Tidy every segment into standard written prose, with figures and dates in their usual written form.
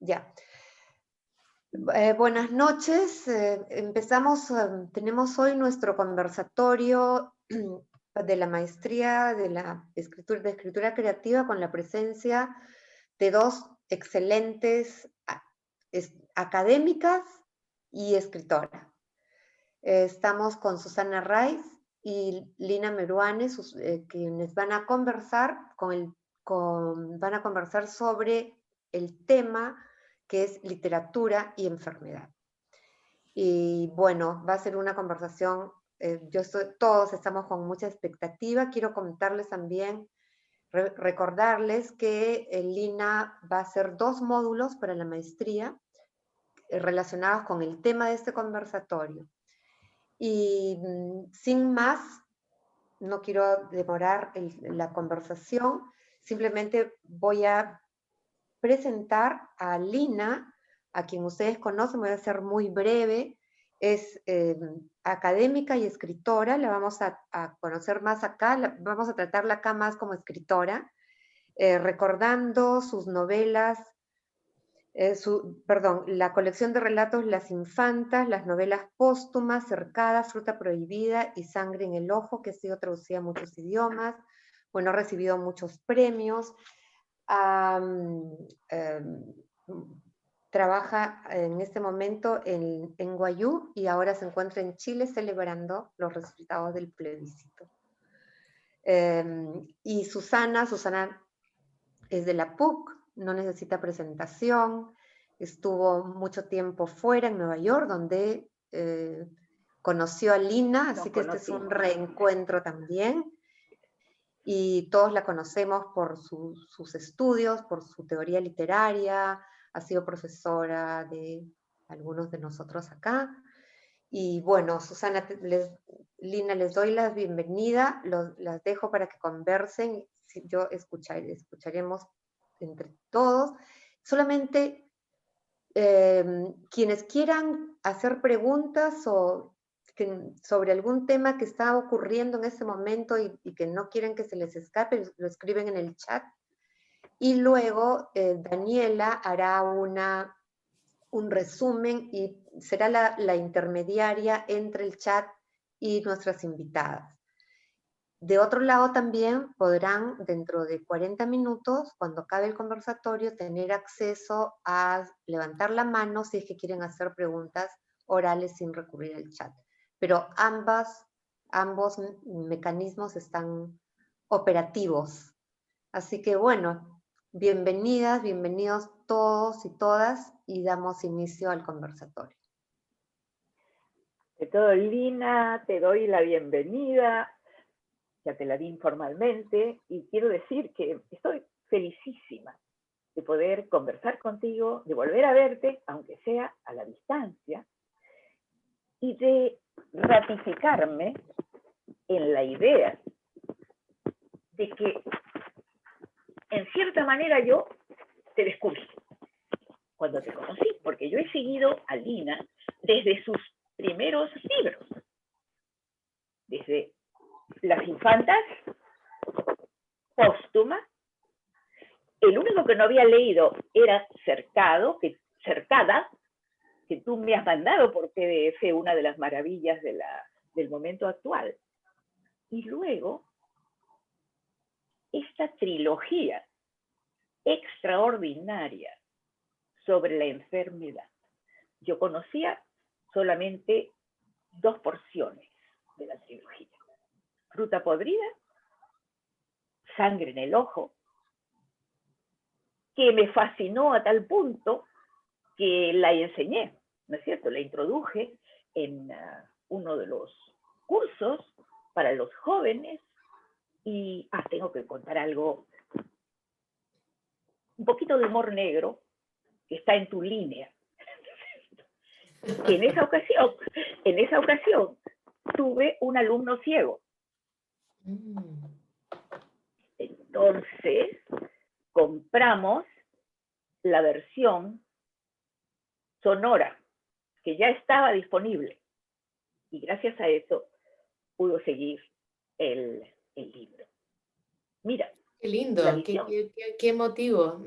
Ya. Buenas noches. Tenemos hoy nuestro conversatorio de la maestría de escritura creativa con la presencia de dos excelentes académicas y escritoras. Estamos con Susana Raiz y Lina Meruane, quienes van a conversar sobre el tema que es literatura y enfermedad. Y bueno, va a ser una conversación, todos estamos con mucha expectativa. Quiero comentarles también, recordarles que Lina va a hacer 2 módulos para la maestría relacionados con el tema de este conversatorio. Y sin más, no quiero demorar la conversación, simplemente voy a presentar a Lina, a quien ustedes conocen, voy a ser muy breve. Es académica y escritora, la vamos a conocer más acá, vamos a tratarla acá más como escritora, recordando sus novelas, la colección de relatos Las Infantas, las novelas póstumas, Cercadas, Fruta Prohibida y Sangre en el Ojo, que ha sido traducida a muchos idiomas. Bueno, ha recibido muchos premios. Trabaja en este momento en Guayú y ahora se encuentra en Chile celebrando los resultados del plebiscito. Y Susana es de la PUC, no necesita presentación, estuvo mucho tiempo fuera en Nueva York, donde conoció a Lina, así que este es un reencuentro también. Y todos la conocemos por sus estudios, por su teoría literaria, ha sido profesora de algunos de nosotros acá. Y bueno, Susana, Lina, les doy la bienvenida, las dejo para que conversen, escucharemos entre todos. Solamente quienes quieran hacer preguntas sobre algún tema que está ocurriendo en ese momento y que no quieren que se les escape, lo escriben en el chat. Y luego Daniela hará un resumen y será la intermediaria entre el chat y nuestras invitadas. De otro lado también podrán, dentro de 40 minutos, cuando acabe el conversatorio, tener acceso a levantar la mano si es que quieren hacer preguntas orales sin recurrir al chat. Pero ambos mecanismos están operativos. Así que bueno, bienvenidas, bienvenidos todos y todas, y damos inicio al conversatorio. De todo, Lina, te doy la bienvenida, ya te la di informalmente, y quiero decir que estoy felicísima de poder conversar contigo, de volver a verte, aunque sea a la distancia, y de ratificarme en la idea de que, en cierta manera, yo te descubrí cuando te conocí, porque yo he seguido a Lina desde sus primeros libros, desde Las Infantas, póstuma. El único que no había leído era Cercada, que tú me has mandado por PDF, una de las maravillas del momento actual. Y luego, esta trilogía extraordinaria sobre la enfermedad. Yo conocía solamente 2 porciones de la trilogía. Fruta podrida, Sangre en el Ojo, que me fascinó a tal punto que la enseñé, ¿no es cierto? La introduje en uno de los cursos para los jóvenes y tengo que contar algo, un poquito de humor negro que está en tu línea. Que en esa ocasión tuve un alumno ciego. Entonces, compramos la versión sonora, que ya estaba disponible. Y gracias a eso pudo seguir el libro. Mira. Qué lindo, qué emotivo.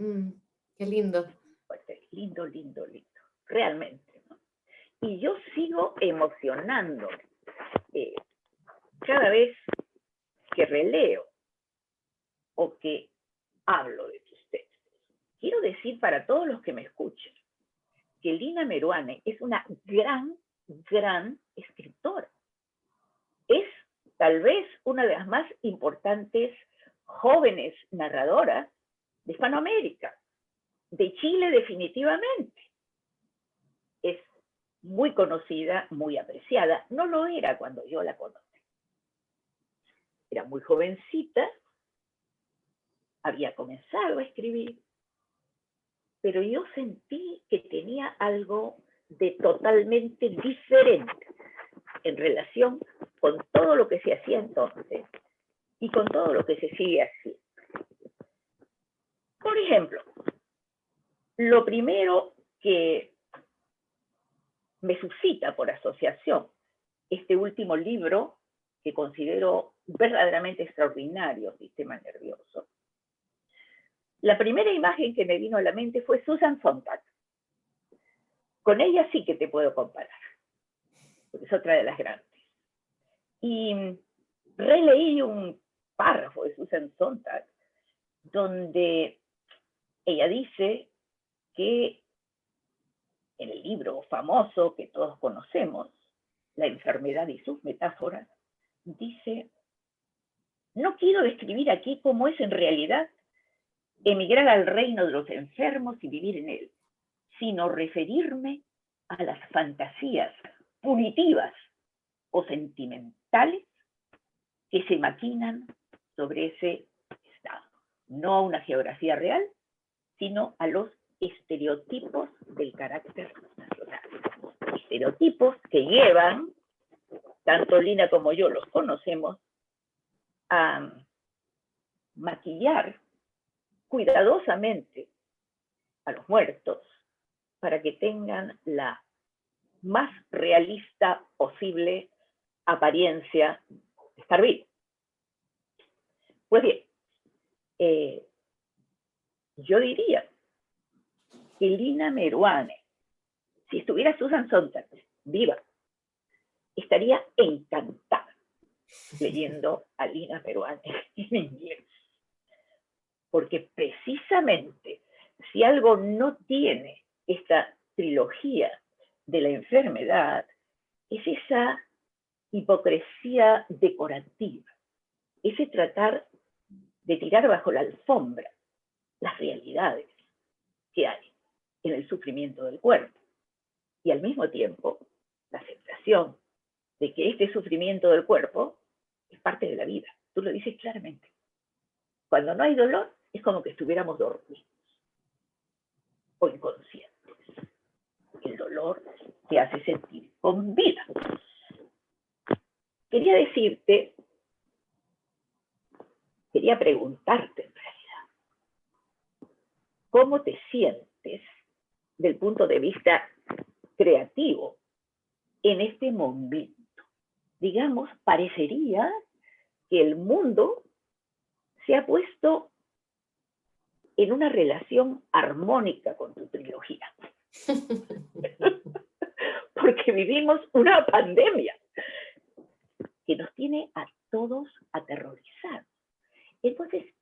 Qué lindo. Pues, lindo, lindo, lindo, realmente, ¿no? Y yo sigo emocionándome cada vez que releo o que hablo de tus textos. Quiero decir para todos los que me escuchan que Lina Meruane es una gran, gran escritora. Es tal vez una de las más importantes jóvenes narradoras de Hispanoamérica, de Chile definitivamente. Es muy conocida, muy apreciada. No lo era cuando yo la conocí. Era muy jovencita, había comenzado a escribir, pero yo sentí que tenía algo de totalmente diferente en relación con todo lo que se hacía entonces y con todo lo que se sigue haciendo. Por ejemplo, lo primero que me suscita por asociación este último libro, que considero verdaderamente extraordinario, Sistema Nervioso. La primera imagen que me vino a la mente fue Susan Sontag. Con ella sí que te puedo comparar, porque es otra de las grandes. Y releí un párrafo de Susan Sontag donde ella dice que en el libro famoso que todos conocemos, La enfermedad y sus metáforas, dice: no quiero describir aquí cómo es en realidad emigrar al reino de los enfermos y vivir en él, sino referirme a las fantasías punitivas o sentimentales que se maquinan sobre ese estado. No a una geografía real, sino a los estereotipos del carácter nacional. Estereotipos que llevan, tanto Lina como yo los conocemos, a maquillar cuidadosamente a los muertos para que tengan la más realista posible apariencia de estar vivos. Pues bien, yo diría que Lina Meruane, si estuviera Susan Sontag viva, estaría encantada leyendo a Lina Meruane en inglés. Porque precisamente si algo no tiene esta trilogía de la enfermedad, es esa hipocresía decorativa, ese tratar de tirar bajo la alfombra las realidades que hay en el sufrimiento del cuerpo y al mismo tiempo la aceptación de que este sufrimiento del cuerpo es parte de la vida. Tú lo dices claramente. Cuando no hay dolor, es como que estuviéramos dormidos o inconscientes. El dolor te hace sentir con vida. Quería preguntarte en realidad, ¿cómo te sientes del punto de vista creativo en este momento? Digamos, parecería que el mundo se ha puesto en una relación armónica con tu trilogía. Porque vivimos una pandemia que nos tiene a todos aterrorizados. Entonces,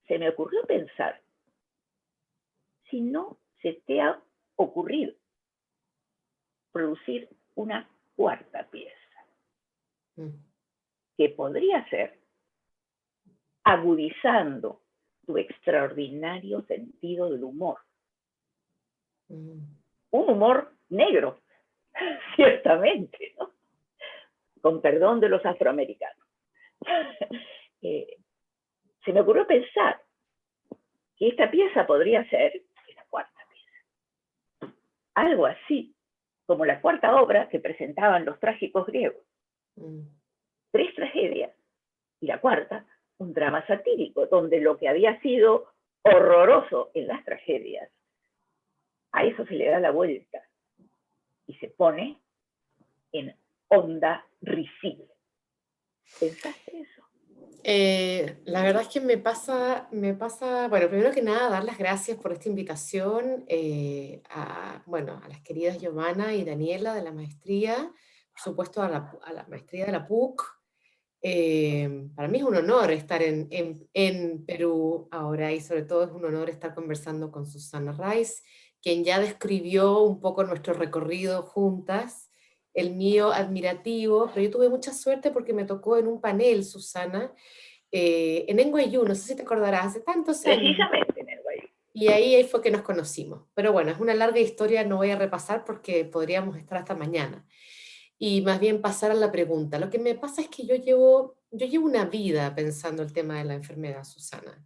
se me ocurrió pensar, si no se te ha ocurrido producir una cuarta pieza, que podría ser agudizando tu extraordinario sentido del humor. Un humor negro, ciertamente, ¿no? Con perdón de los afroamericanos. Se me ocurrió pensar que esta pieza podría ser la cuarta pieza. Algo así como la cuarta obra que presentaban los trágicos griegos. 3 tragedias y la cuarta, un drama satírico, donde lo que había sido horroroso en las tragedias, a eso se le da la vuelta y se pone en onda risible. ¿Pensaste eso? La verdad es que bueno, primero que nada, dar las gracias por esta invitación bueno, a las queridas Giovanna y Daniela de la maestría, por supuesto a la maestría de la PUC. Para mí es un honor estar en Perú ahora y sobre todo es un honor estar conversando con Susana Rice, quien ya describió un poco nuestro recorrido juntas, el mío admirativo, pero yo tuve mucha suerte porque me tocó en un panel, Susana, en NYU, no sé si te acordarás, hace tantos años, Precisamente en el Guayú. y ahí fue que nos conocimos. Pero bueno, es una larga historia, no voy a repasar porque podríamos estar hasta mañana. Y más bien pasar a la pregunta. Lo que me pasa es que yo llevo una vida pensando el tema de la enfermedad, Susana.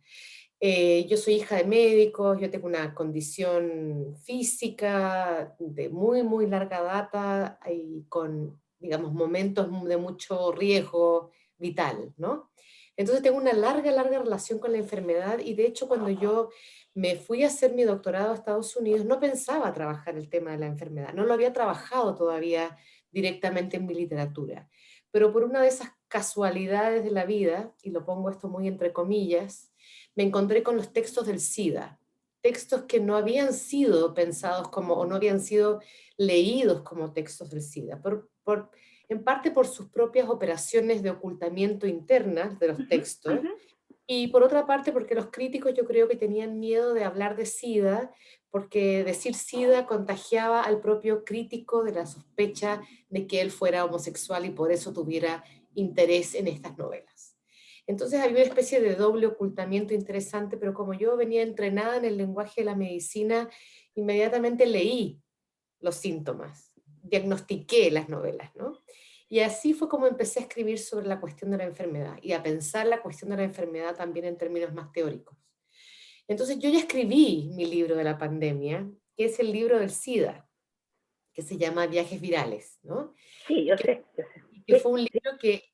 Yo soy hija de médicos, yo tengo una condición física de muy, muy larga data y con, digamos, momentos de mucho riesgo vital, ¿no? Entonces tengo una larga, larga relación con la enfermedad y de hecho cuando yo me fui a hacer mi doctorado a Estados Unidos no pensaba trabajar el tema de la enfermedad, no lo había trabajado todavía directamente en mi literatura, pero por una de esas casualidades de la vida, y lo pongo esto muy entre comillas, me encontré con los textos del SIDA, textos que no habían sido pensados como, o no habían sido leídos como textos del SIDA, en parte por sus propias operaciones de ocultamiento internas de los Ujú, textos, ujú. y por otra parte porque los críticos yo creo que tenían miedo de hablar de SIDA, porque decir SIDA contagiaba al propio crítico de la sospecha de que él fuera homosexual y por eso tuviera interés en estas novelas. Entonces había una especie de doble ocultamiento interesante, pero como yo venía entrenada en el lenguaje de la medicina, inmediatamente leí los síntomas, diagnostiqué las novelas, ¿no? Y así fue como empecé a escribir sobre la cuestión de la enfermedad y a pensar la cuestión de la enfermedad también en términos más teóricos. Entonces yo ya escribí mi libro de la pandemia, que es el libro del SIDA, que se llama Viajes Virales, ¿no? Sí, Y yo que, sé, yo sé. y que Sí, fue un sí. libro que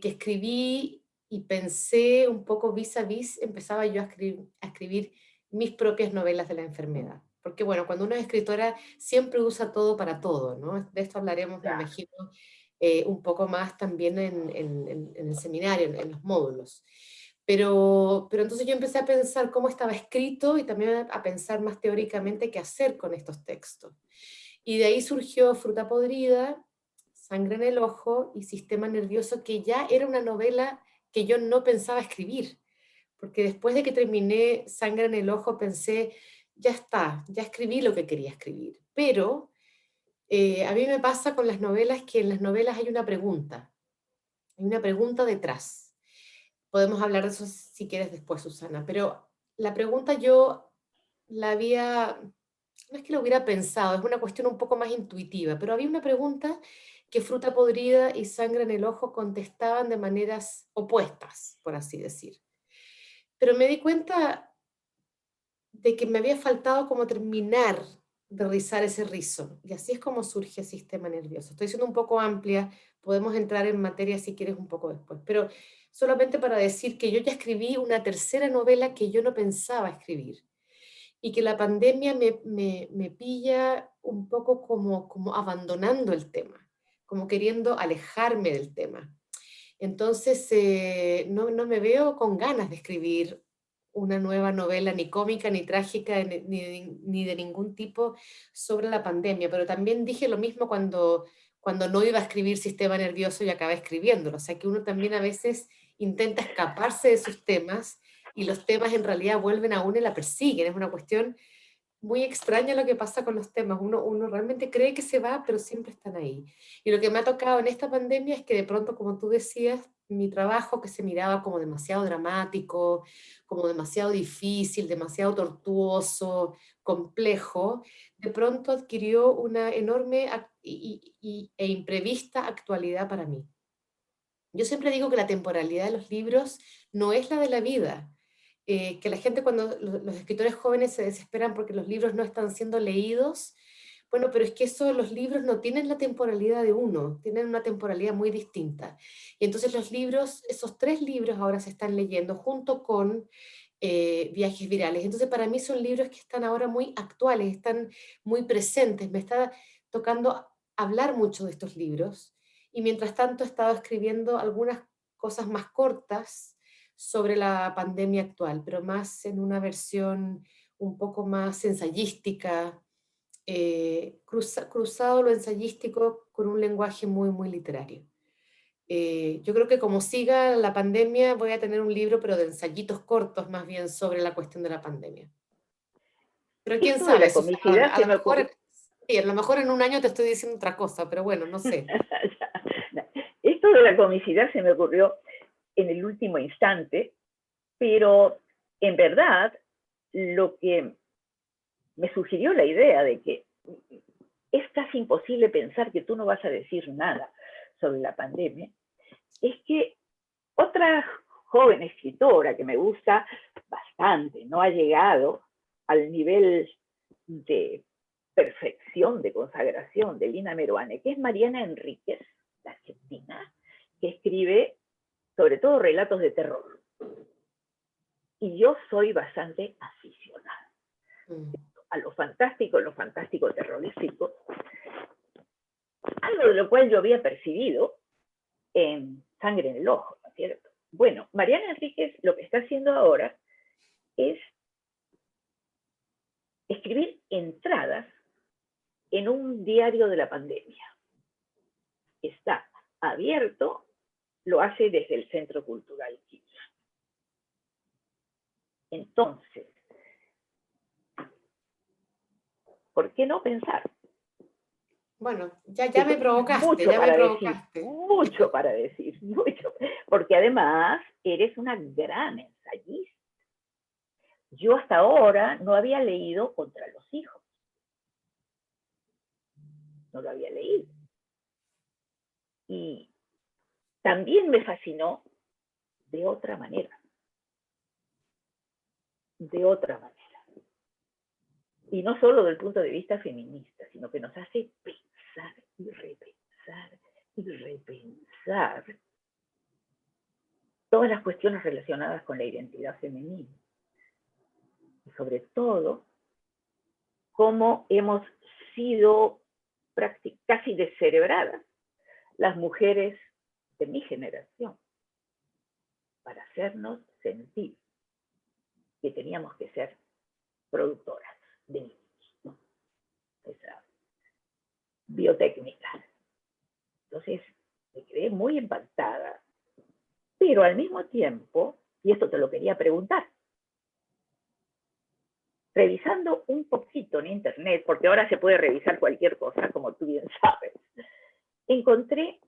escribí y pensé un poco vis a vis, empezaba yo a escribir mis propias novelas de la enfermedad. Porque bueno, cuando una es escritora siempre usa todo para todo, ¿no? De esto hablaremos, me Claro. imagino, un poco más también en el seminario, en los módulos. Pero entonces yo empecé a pensar cómo estaba escrito y también a pensar más teóricamente qué hacer con estos textos. Y de ahí surgió Fruta Podrida, Sangre en el Ojo y Sistema Nervioso, que ya era una novela que yo no pensaba escribir, porque después de que terminé Sangre en el Ojo pensé, ya está, ya escribí lo que quería escribir. Pero a mí me pasa con las novelas que en las novelas hay una pregunta detrás. Podemos hablar de eso si quieres después, Susana, pero la pregunta yo la había, no es que lo hubiera pensado, es una cuestión un poco más intuitiva, pero había una pregunta que Fruta Podrida y Sangre en el Ojo contestaban de maneras opuestas, por así decir. Pero me di cuenta de que me había faltado como terminar de rizar ese rizo, y así es como surge el sistema nervioso. Estoy siendo un poco amplia, podemos entrar en materia si quieres un poco después, pero solamente para decir que yo ya escribí una tercera novela que yo no pensaba escribir, y que la pandemia me pilla un poco como abandonando el tema, como queriendo alejarme del tema. Entonces, no me veo con ganas de escribir una nueva novela, ni cómica, ni trágica, ni de ningún tipo sobre la pandemia, pero también dije lo mismo cuando no iba a escribir Sistema Nervioso y acabé escribiéndolo. O sea que uno también a veces intenta escaparse de sus temas y los temas en realidad vuelven a uno y la persiguen. Es una cuestión muy extraña lo que pasa con los temas. Uno realmente cree que se va, pero siempre están ahí. Y lo que me ha tocado en esta pandemia es que de pronto, como tú decías, mi trabajo que se miraba como demasiado dramático, como demasiado difícil, demasiado tortuoso, complejo, de pronto adquirió una enorme e imprevista actualidad para mí. Yo siempre digo que la temporalidad de los libros no es la de la vida, que la gente cuando los escritores jóvenes se desesperan porque los libros no están siendo leídos, bueno, pero es que eso, los libros no tienen la temporalidad de uno, tienen una temporalidad muy distinta. Y entonces los libros, esos tres libros ahora se están leyendo junto con Viajes Virales. Entonces para mí son libros que están ahora muy actuales, están muy presentes. Me está tocando hablar mucho de estos libros y mientras tanto he estado escribiendo algunas cosas más cortas sobre la pandemia actual, pero más en una versión un poco más ensayística, cruzado lo ensayístico con un lenguaje muy, muy literario. Yo creo que como siga la pandemia voy a tener un libro, pero de ensayitos cortos más bien sobre la cuestión de la pandemia. Pero quién Esto de sabe, la Susana, comicidad a se lo me mejor, ocurrió. sí, a lo mejor en un año te estoy diciendo otra cosa, pero bueno, no sé. Esto de la comicidad se me ocurrió en el último instante, pero en verdad lo que me sugirió la idea de que es casi imposible pensar que tú no vas a decir nada sobre la pandemia, es que otra joven escritora que me gusta bastante, no ha llegado al nivel de perfección, de consagración de Lina Meruane, que es Mariana Enríquez, la argentina, que escribe sobre todo relatos de terror. Y yo soy bastante aficionada a lo fantástico terrorífico, algo de lo cual yo había percibido en Sangre en el Ojo, ¿no es cierto? Bueno, Mariana Enríquez lo que está haciendo ahora es escribir entradas en un diario de la pandemia. Está abierto, lo hace desde el Centro Cultural Kitsch. Entonces, ¿por qué no pensar? Bueno, ya me provocaste, Mucho ya me para decir, provocaste. mucho para decir, mucho. Porque además eres una gran ensayista. Yo hasta ahora no había leído Contra los hijos. No lo había leído. Y también me fascinó de otra manera. De otra manera. Y no solo desde el punto de vista feminista, sino que nos hace pensar y repensar y repensar todas las cuestiones relacionadas con la identidad femenina. Y sobre todo, cómo hemos sido casi descerebradas las mujeres de mi generación para hacernos sentir que teníamos que ser productoras de niños, ¿no? Esa biotécnica. Entonces, me quedé muy impactada, pero al mismo tiempo, y esto te lo quería preguntar, revisando un poquito en internet, porque ahora se puede revisar cualquier cosa, como tú bien sabes, encontré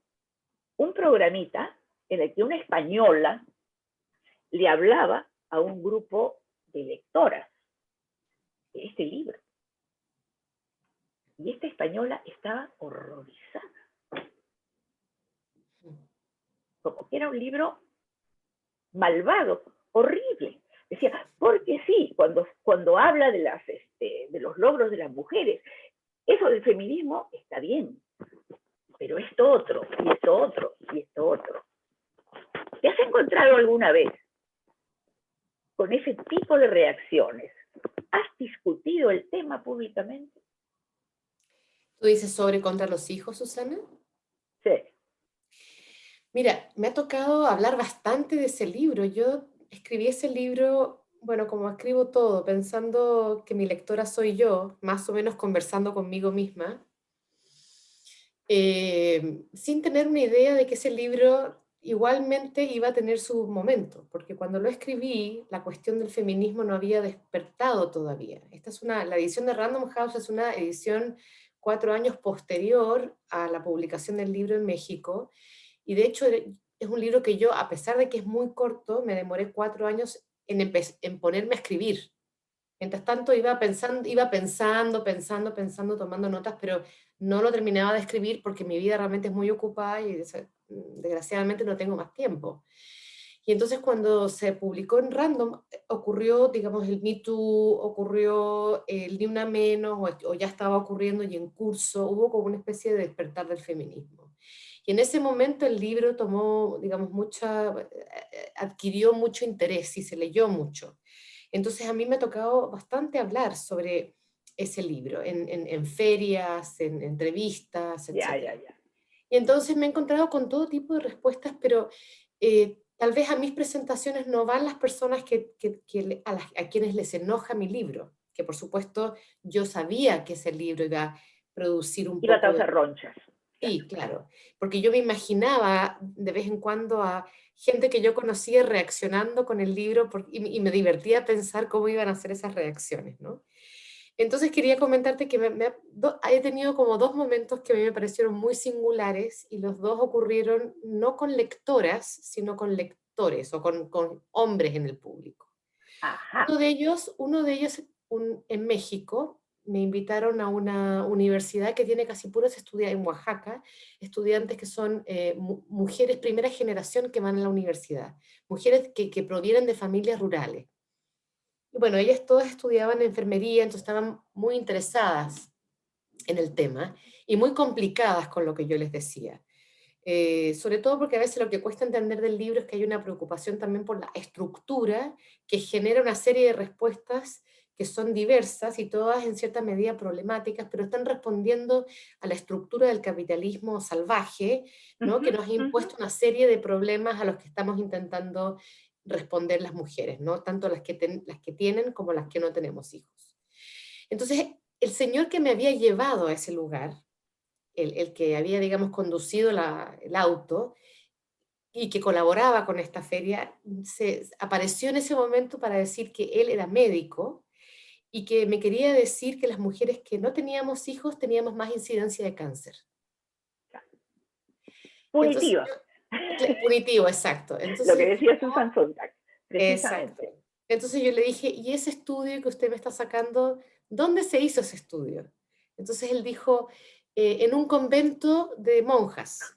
un programita en el que una española le hablaba a un grupo de lectoras de este libro. Y esta española estaba horrorizada. Como que era un libro malvado, horrible. Decía, porque sí, cuando habla de los logros de las mujeres, eso del feminismo está bien, pero esto otro, y esto otro, y esto otro. ¿Te has encontrado alguna vez con ese tipo de reacciones? ¿Has discutido el tema públicamente? ¿Tú dices sobre Contra los hijos, Susana? Sí. Mira, me ha tocado hablar bastante de ese libro. Yo escribí ese libro, bueno, como escribo todo, pensando que mi lectora soy yo, más o menos conversando conmigo misma, sin tener una idea de que ese libro igualmente iba a tener su momento, porque cuando lo escribí, la cuestión del feminismo no había despertado todavía. La edición de Random House es una edición 4 años posterior a la publicación del libro en México, y de hecho es un libro que yo, a pesar de que es muy corto, me demoré 4 años en ponerme a escribir. Mientras tanto iba pensando, tomando notas, pero no lo terminaba de escribir porque mi vida realmente es muy ocupada y desgraciadamente no tengo más tiempo. Y entonces cuando se publicó en Random, ocurrió, digamos, el Me Too, ocurrió el Ni Una Menos, o ya estaba ocurriendo y en curso, hubo como una especie de despertar del feminismo. Y en ese momento el libro tomó, digamos, adquirió mucho interés y se leyó mucho. Entonces a mí me ha tocado bastante hablar sobre ese libro, en ferias, en entrevistas, Ya, etc. ya, ya. Y entonces me he encontrado con todo tipo de respuestas, pero tal vez a mis presentaciones no van las personas a quienes les enoja mi libro, que por supuesto yo sabía que ese libro iba a producir un Iba a poco de... causar ronchas. Sí, claro, porque yo me imaginaba de vez en cuando a gente que yo conocía reaccionando con el libro y me divertía pensar cómo iban a ser esas reacciones, ¿no? Entonces quería comentarte que he tenido como dos momentos que a mí me parecieron muy singulares y los dos ocurrieron no con lectoras, sino con lectores o con hombres en el público. Ajá. En México, me invitaron a una universidad que tiene casi puros estudiantes en Oaxaca, estudiantes que son mujeres primera generación que van a la universidad, mujeres que provienen de familias rurales. Y bueno, ellas todas estudiaban enfermería, entonces estaban muy interesadas en el tema y muy complicadas con lo que yo les decía. Sobre todo porque a veces lo que cuesta entender del libro es que hay una preocupación también por la estructura que genera una serie de respuestas que son diversas y todas en cierta medida problemáticas, pero están respondiendo a la estructura del capitalismo salvaje, ¿no? Que nos ha impuesto una serie de problemas a los que estamos intentando responder las mujeres, ¿no? Tanto las que tienen como las que no tenemos hijos. Entonces, el señor que me había llevado a ese lugar, el que había, digamos, conducido el auto y que colaboraba con esta feria, apareció en ese momento para decir que él era médico y que me quería decir que las mujeres que no teníamos hijos teníamos más incidencia de cáncer. Entonces, Punitiva. punitivo, exacto. Lo Entonces, que decía Susan Sontag, exacto. precisamente. Entonces yo le dije, ¿y ese estudio que usted me está sacando, dónde se hizo ese estudio? Entonces él dijo, en un convento de monjas.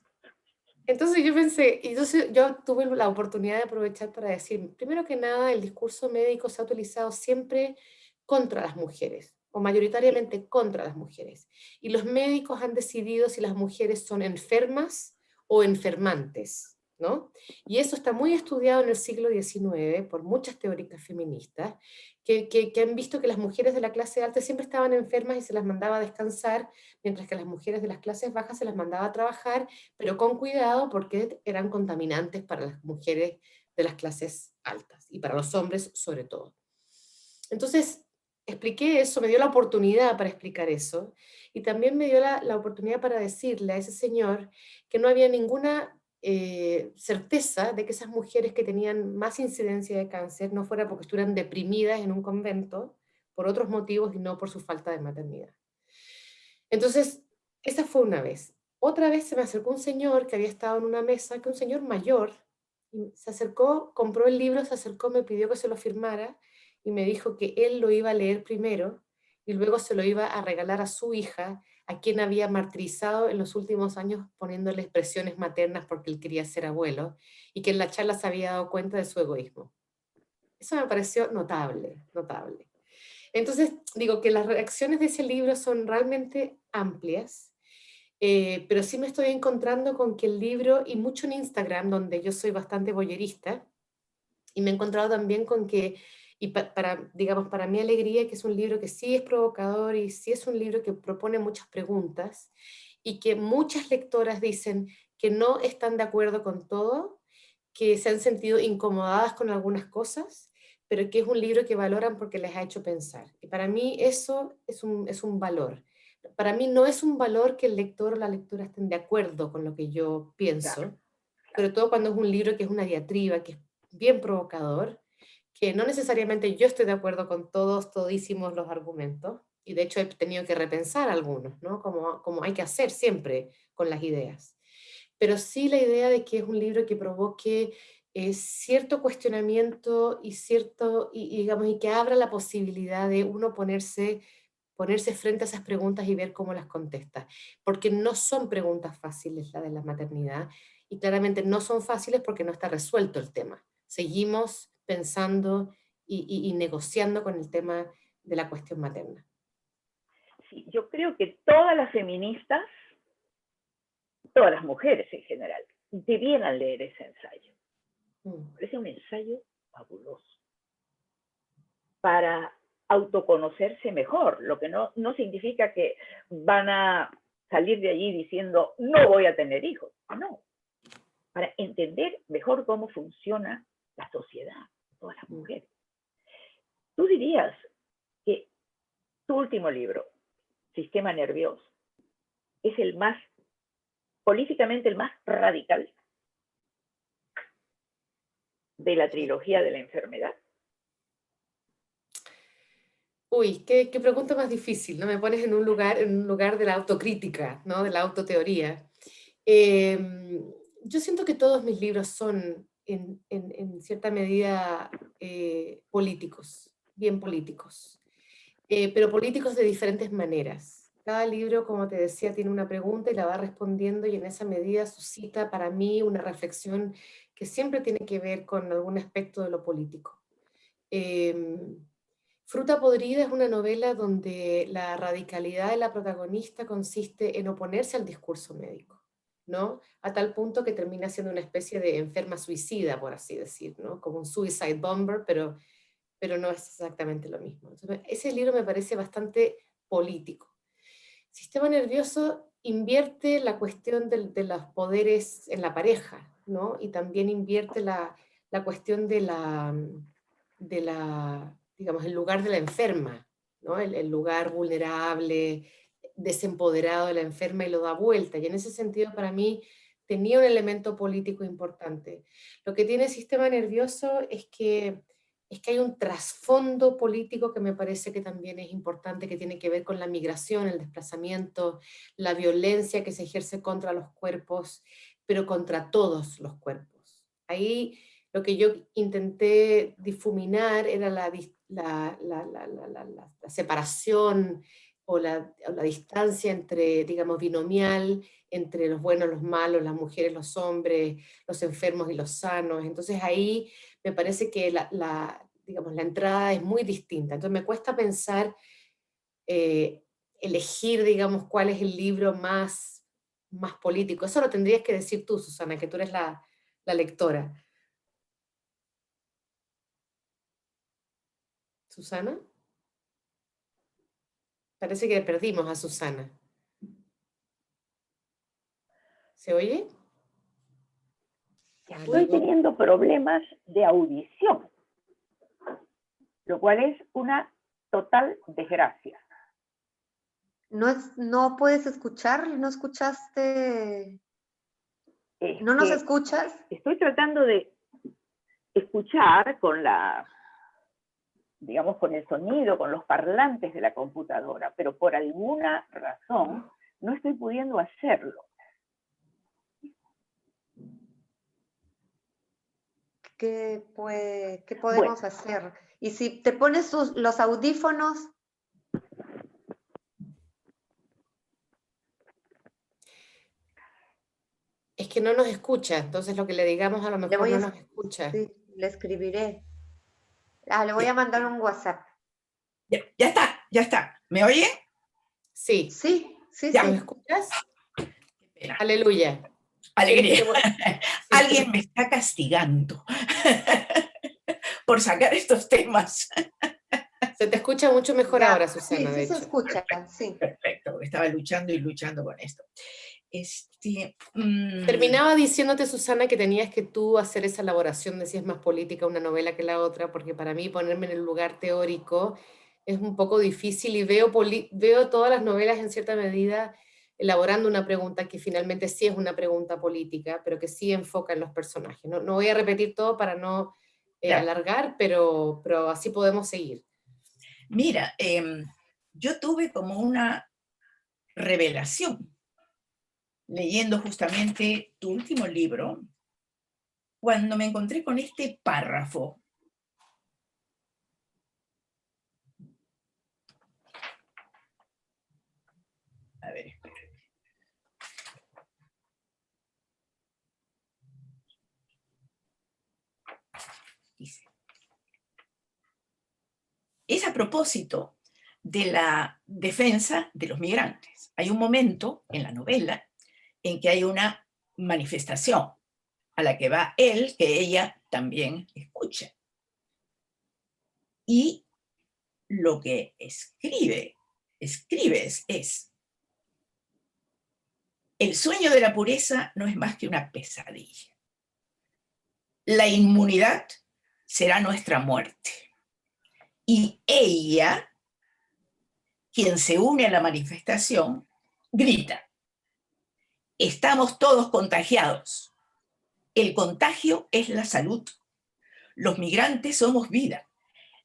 Entonces yo pensé, y entonces yo tuve la oportunidad de aprovechar para decir, primero que nada, el discurso médico se ha utilizado siempre contra las mujeres, o Sí, mayoritariamente contra las mujeres. Y los médicos han decidido si las mujeres son enfermas o enfermantes, ¿no? Y eso está muy estudiado en el siglo XIX por muchas teóricas feministas, que han visto que las mujeres de la clase alta siempre estaban enfermas y se las mandaba a descansar, mientras que las mujeres de las clases bajas se las mandaba a trabajar, pero con cuidado porque eran contaminantes para las mujeres de las clases altas y para los hombres sobre todo. Entonces, expliqué eso, me dio la oportunidad para explicar eso y también me dio la oportunidad para decirle a ese señor que no había ninguna certeza de que esas mujeres que tenían más incidencia de cáncer no fuera porque estuvieran deprimidas en un convento por otros motivos y no por su falta de maternidad. Entonces, esa fue una vez. Otra vez se me acercó un señor que había estado en una mesa, que un señor mayor, y se acercó, compró el libro, se acercó, me pidió que se lo firmara y me dijo que él lo iba a leer primero y luego se lo iba a regalar a su hija, a quien había martirizado en los últimos años poniéndole expresiones maternas porque él quería ser abuelo y que en la charla se había dado cuenta de su egoísmo. Eso me pareció notable, notable. Entonces, digo que las reacciones de ese libro son realmente amplias, pero sí me estoy encontrando con que el libro, y mucho en Instagram, donde yo soy bastante voyerista, y me he encontrado también con que, digamos, para mi alegría, que es un libro que sí es provocador y sí es un libro que propone muchas preguntas, y que muchas lectoras dicen que no están de acuerdo con todo, que se han sentido incomodadas con algunas cosas, pero que es un libro que valoran porque les ha hecho pensar. Y para mí eso es un valor. Para mí no es un valor que el lector o la lectora estén de acuerdo con lo que yo claro, pienso, claro. sobre todo cuando es un libro que es una diatriba, que es bien provocador, que no necesariamente yo estoy de acuerdo con todísimos los argumentos, y de hecho he tenido que repensar algunos, ¿no? Como hay que hacer siempre con las ideas. Pero sí la idea de que es un libro que provoque cierto cuestionamiento digamos, y que abra la posibilidad de uno ponerse frente a esas preguntas y ver cómo las contesta. Porque no son preguntas fáciles la de la maternidad, y claramente no son fáciles porque no está resuelto el tema. Seguimos pensando y negociando con el tema de la cuestión materna. Sí, yo creo que todas las feministas, todas las mujeres en general, debieran leer ese ensayo. Mm. Es un ensayo fabuloso para autoconocerse mejor, lo que no significa que van a salir de allí diciendo no voy a tener hijos, no. para entender mejor cómo funciona la sociedad, todas las mujeres. Tú dirías que tu último libro, Sistema Nervioso, es el más, políticamente el más radical de la trilogía de la enfermedad. Uy, qué pregunta más difícil, ¿no? Me pones en un lugar de la autocrítica, ¿no? De la autoteoría. Yo siento que todos mis libros son, en cierta medida, políticos, bien políticos, pero políticos de diferentes maneras. Cada libro, como te decía, tiene una pregunta y la va respondiendo y en esa medida suscita para mí una reflexión que siempre tiene que ver con algún aspecto de lo político. Fruta podrida es una novela donde la radicalidad de la protagonista consiste en oponerse al discurso médico, ¿no? A tal punto que termina siendo una especie de enferma suicida, por así decir, ¿no? Como un suicide bomber, pero no es exactamente lo mismo. Entonces, ese libro me parece bastante político. Sistema Nervioso invierte la cuestión de los poderes en la pareja, ¿no? Y también invierte la cuestión digamos, el lugar de la enferma, ¿no? El lugar vulnerable, desempoderado de la enferma y lo da vuelta. Y en ese sentido, para mí, tenía un elemento político importante. Lo que tiene el Sistema Nervioso es que hay un trasfondo político que me parece que también es importante, que tiene que ver con la migración, el desplazamiento, la violencia que se ejerce contra los cuerpos, pero contra todos los cuerpos. Ahí lo que yo intenté difuminar era la separación o la distancia entre, digamos, binomial, entre los buenos, los malos, las mujeres, los hombres, los enfermos y los sanos. Entonces ahí me parece que digamos, la entrada es muy distinta. Entonces me cuesta pensar, elegir, digamos, cuál es el libro más político. Eso lo tendrías que decir tú, Susana, que tú eres la lectora. ¿Susana? Parece que perdimos a Susana. ¿Se oye? Estoy teniendo problemas de audición, lo cual es una total desgracia. No puedes escuchar, no escuchaste, ¿no nos escuchas? Estoy tratando de escuchar con digamos, con el sonido, con los parlantes de la computadora, pero por alguna razón no estoy pudiendo hacerlo. ¿Qué podemos hacer? Y si te pones los audífonos. Es que no nos escucha, entonces lo que le digamos a lo mejor no nos escucha. Sí, le escribiré. Le voy a mandar un WhatsApp. Ya está. ¿Me oye? Sí. Sí. ¿Me escuchas? Aleluya. Alegría. Alguien me está castigando por sacar estos temas. Se te escucha mucho mejor ahora, Susana, de hecho. Se escucha, sí. Perfecto, porque estaba luchando con esto. Terminaba diciéndote, Susana, que tenías que tú hacer esa elaboración de si es más política una novela que la otra, porque para mí ponerme en el lugar teórico es un poco difícil y veo todas las novelas en cierta medida elaborando una pregunta que finalmente sí es una pregunta política, pero que sí enfoca en los personajes. No voy a repetir todo para no alargar, pero así podemos seguir. Mira, yo tuve como una revelación leyendo justamente tu último libro, cuando me encontré con este párrafo. A ver, espera. Dice: es a propósito de la defensa de los migrantes. Hay un momento en la novela en que hay una manifestación a la que va él, que ella también escucha. Y lo que escribes es: el sueño de la pureza no es más que una pesadilla. La inmunidad será nuestra muerte. Y ella, quien se une a la manifestación, grita: estamos todos contagiados. El contagio es la salud. Los migrantes somos vida.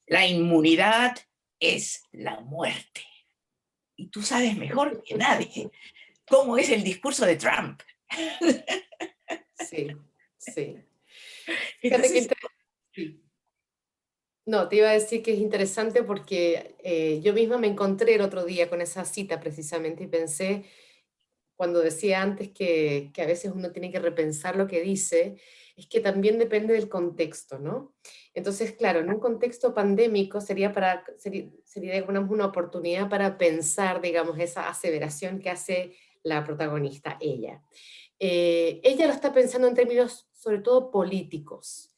La inmunidad es la muerte. Y tú sabes mejor que nadie cómo es el discurso de Trump. Sí, sí. Fíjate Entonces, sí. No, te iba a decir que es interesante porque yo misma me encontré el otro día con esa cita precisamente y pensé, cuando decía antes que a veces uno tiene que repensar lo que dice, es que también depende del contexto, ¿no? Entonces, claro, en un contexto pandémico sería digamos, una oportunidad para pensar, digamos, esa aseveración que hace la protagonista, ella. Ella lo está pensando en términos sobre todo políticos,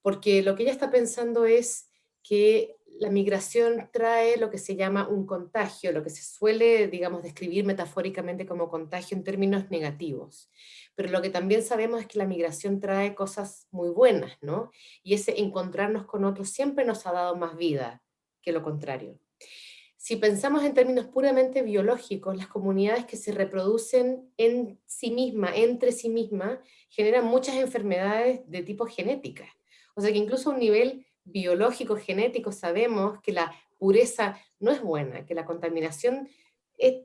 porque lo que ella está pensando es que la migración trae lo que se llama un contagio, lo que se suele, digamos, describir metafóricamente como contagio en términos negativos. Pero lo que también sabemos es que la migración trae cosas muy buenas, ¿no? Y ese encontrarnos con otros siempre nos ha dado más vida que lo contrario. Si pensamos en términos puramente biológicos, las comunidades que se reproducen en sí mismas, entre sí mismas, generan muchas enfermedades de tipo genética. O sea que incluso a un nivel biológico, genético, sabemos que la pureza no es buena, que la contaminación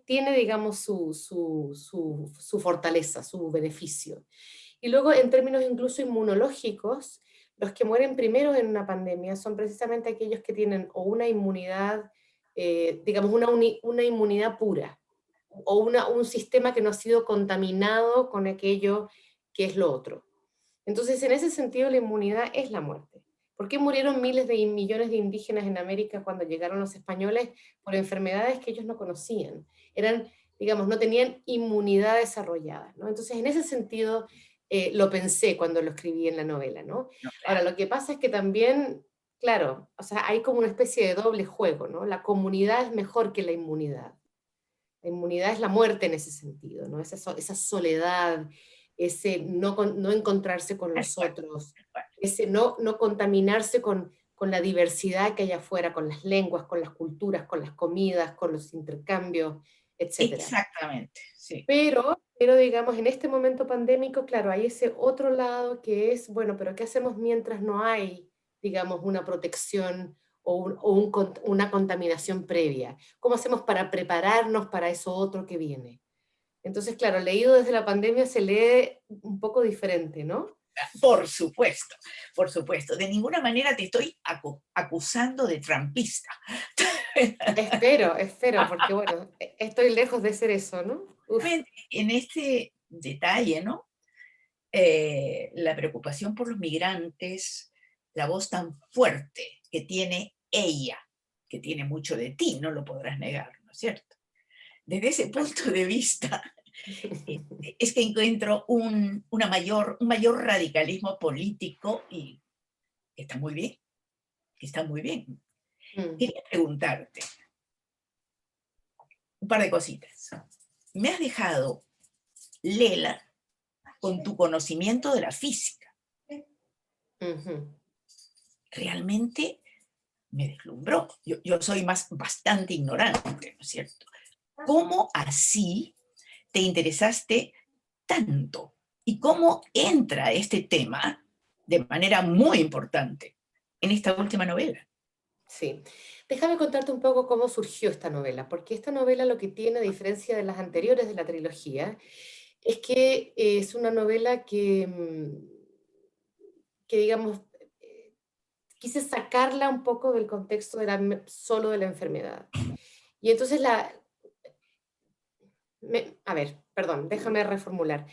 tiene, digamos, su fortaleza, su beneficio. Y luego, en términos incluso inmunológicos, los que mueren primero en una pandemia son precisamente aquellos que tienen o una inmunidad digamos, una inmunidad pura, o un sistema que no ha sido contaminado con aquello que es lo otro. Entonces, en ese sentido, la inmunidad es la muerte. ¿Por qué murieron miles de millones de indígenas en América cuando llegaron los españoles? Por enfermedades que ellos no conocían. Eran, digamos, no tenían inmunidad desarrollada, ¿no? Entonces, en ese sentido, lo pensé cuando lo escribí en la novela, ¿no? no, Ahora, lo que pasa es que también, claro, o sea, hay como una especie de doble juego, ¿no? La comunidad es mejor que la inmunidad. La inmunidad es la muerte en ese sentido, ¿no? Esa soledad, ese no encontrarse con los otros, ese no contaminarse con la diversidad que hay afuera, con las lenguas, con las culturas, con las comidas, con los intercambios, etc. exactamente, sí. Pero digamos, en este momento pandémico, claro, hay ese otro lado que es, bueno, pero ¿qué hacemos mientras no hay, digamos, una protección una contaminación previa? ¿Cómo hacemos para prepararnos para eso otro que viene? Entonces, claro, leído desde la pandemia se lee un poco diferente, ¿no? Por supuesto, por supuesto. De ninguna manera te estoy acusando de trampista. Espero, porque bueno, estoy lejos de ser eso, ¿no? Uf. En este detalle, ¿no? La preocupación por los migrantes, la voz tan fuerte que tiene ella, que tiene mucho de ti, no lo podrás negar, ¿no es cierto? Desde ese punto de vista, es que encuentro un mayor radicalismo político y que está muy bien, que está muy bien. Quería preguntarte un par de cositas. Me has dejado, Lela, con tu conocimiento de la física. Realmente me deslumbró. Yo soy bastante ignorante, ¿no es cierto? ¿Cómo así te interesaste tanto? ¿Y cómo entra este tema de manera muy importante en esta última novela? Sí. Déjame contarte un poco cómo surgió esta novela, porque esta novela lo que tiene, a diferencia de las anteriores de la trilogía, es que es una novela que digamos, quise sacarla un poco del contexto solo de la enfermedad. Y entonces a ver, perdón, déjame reformular.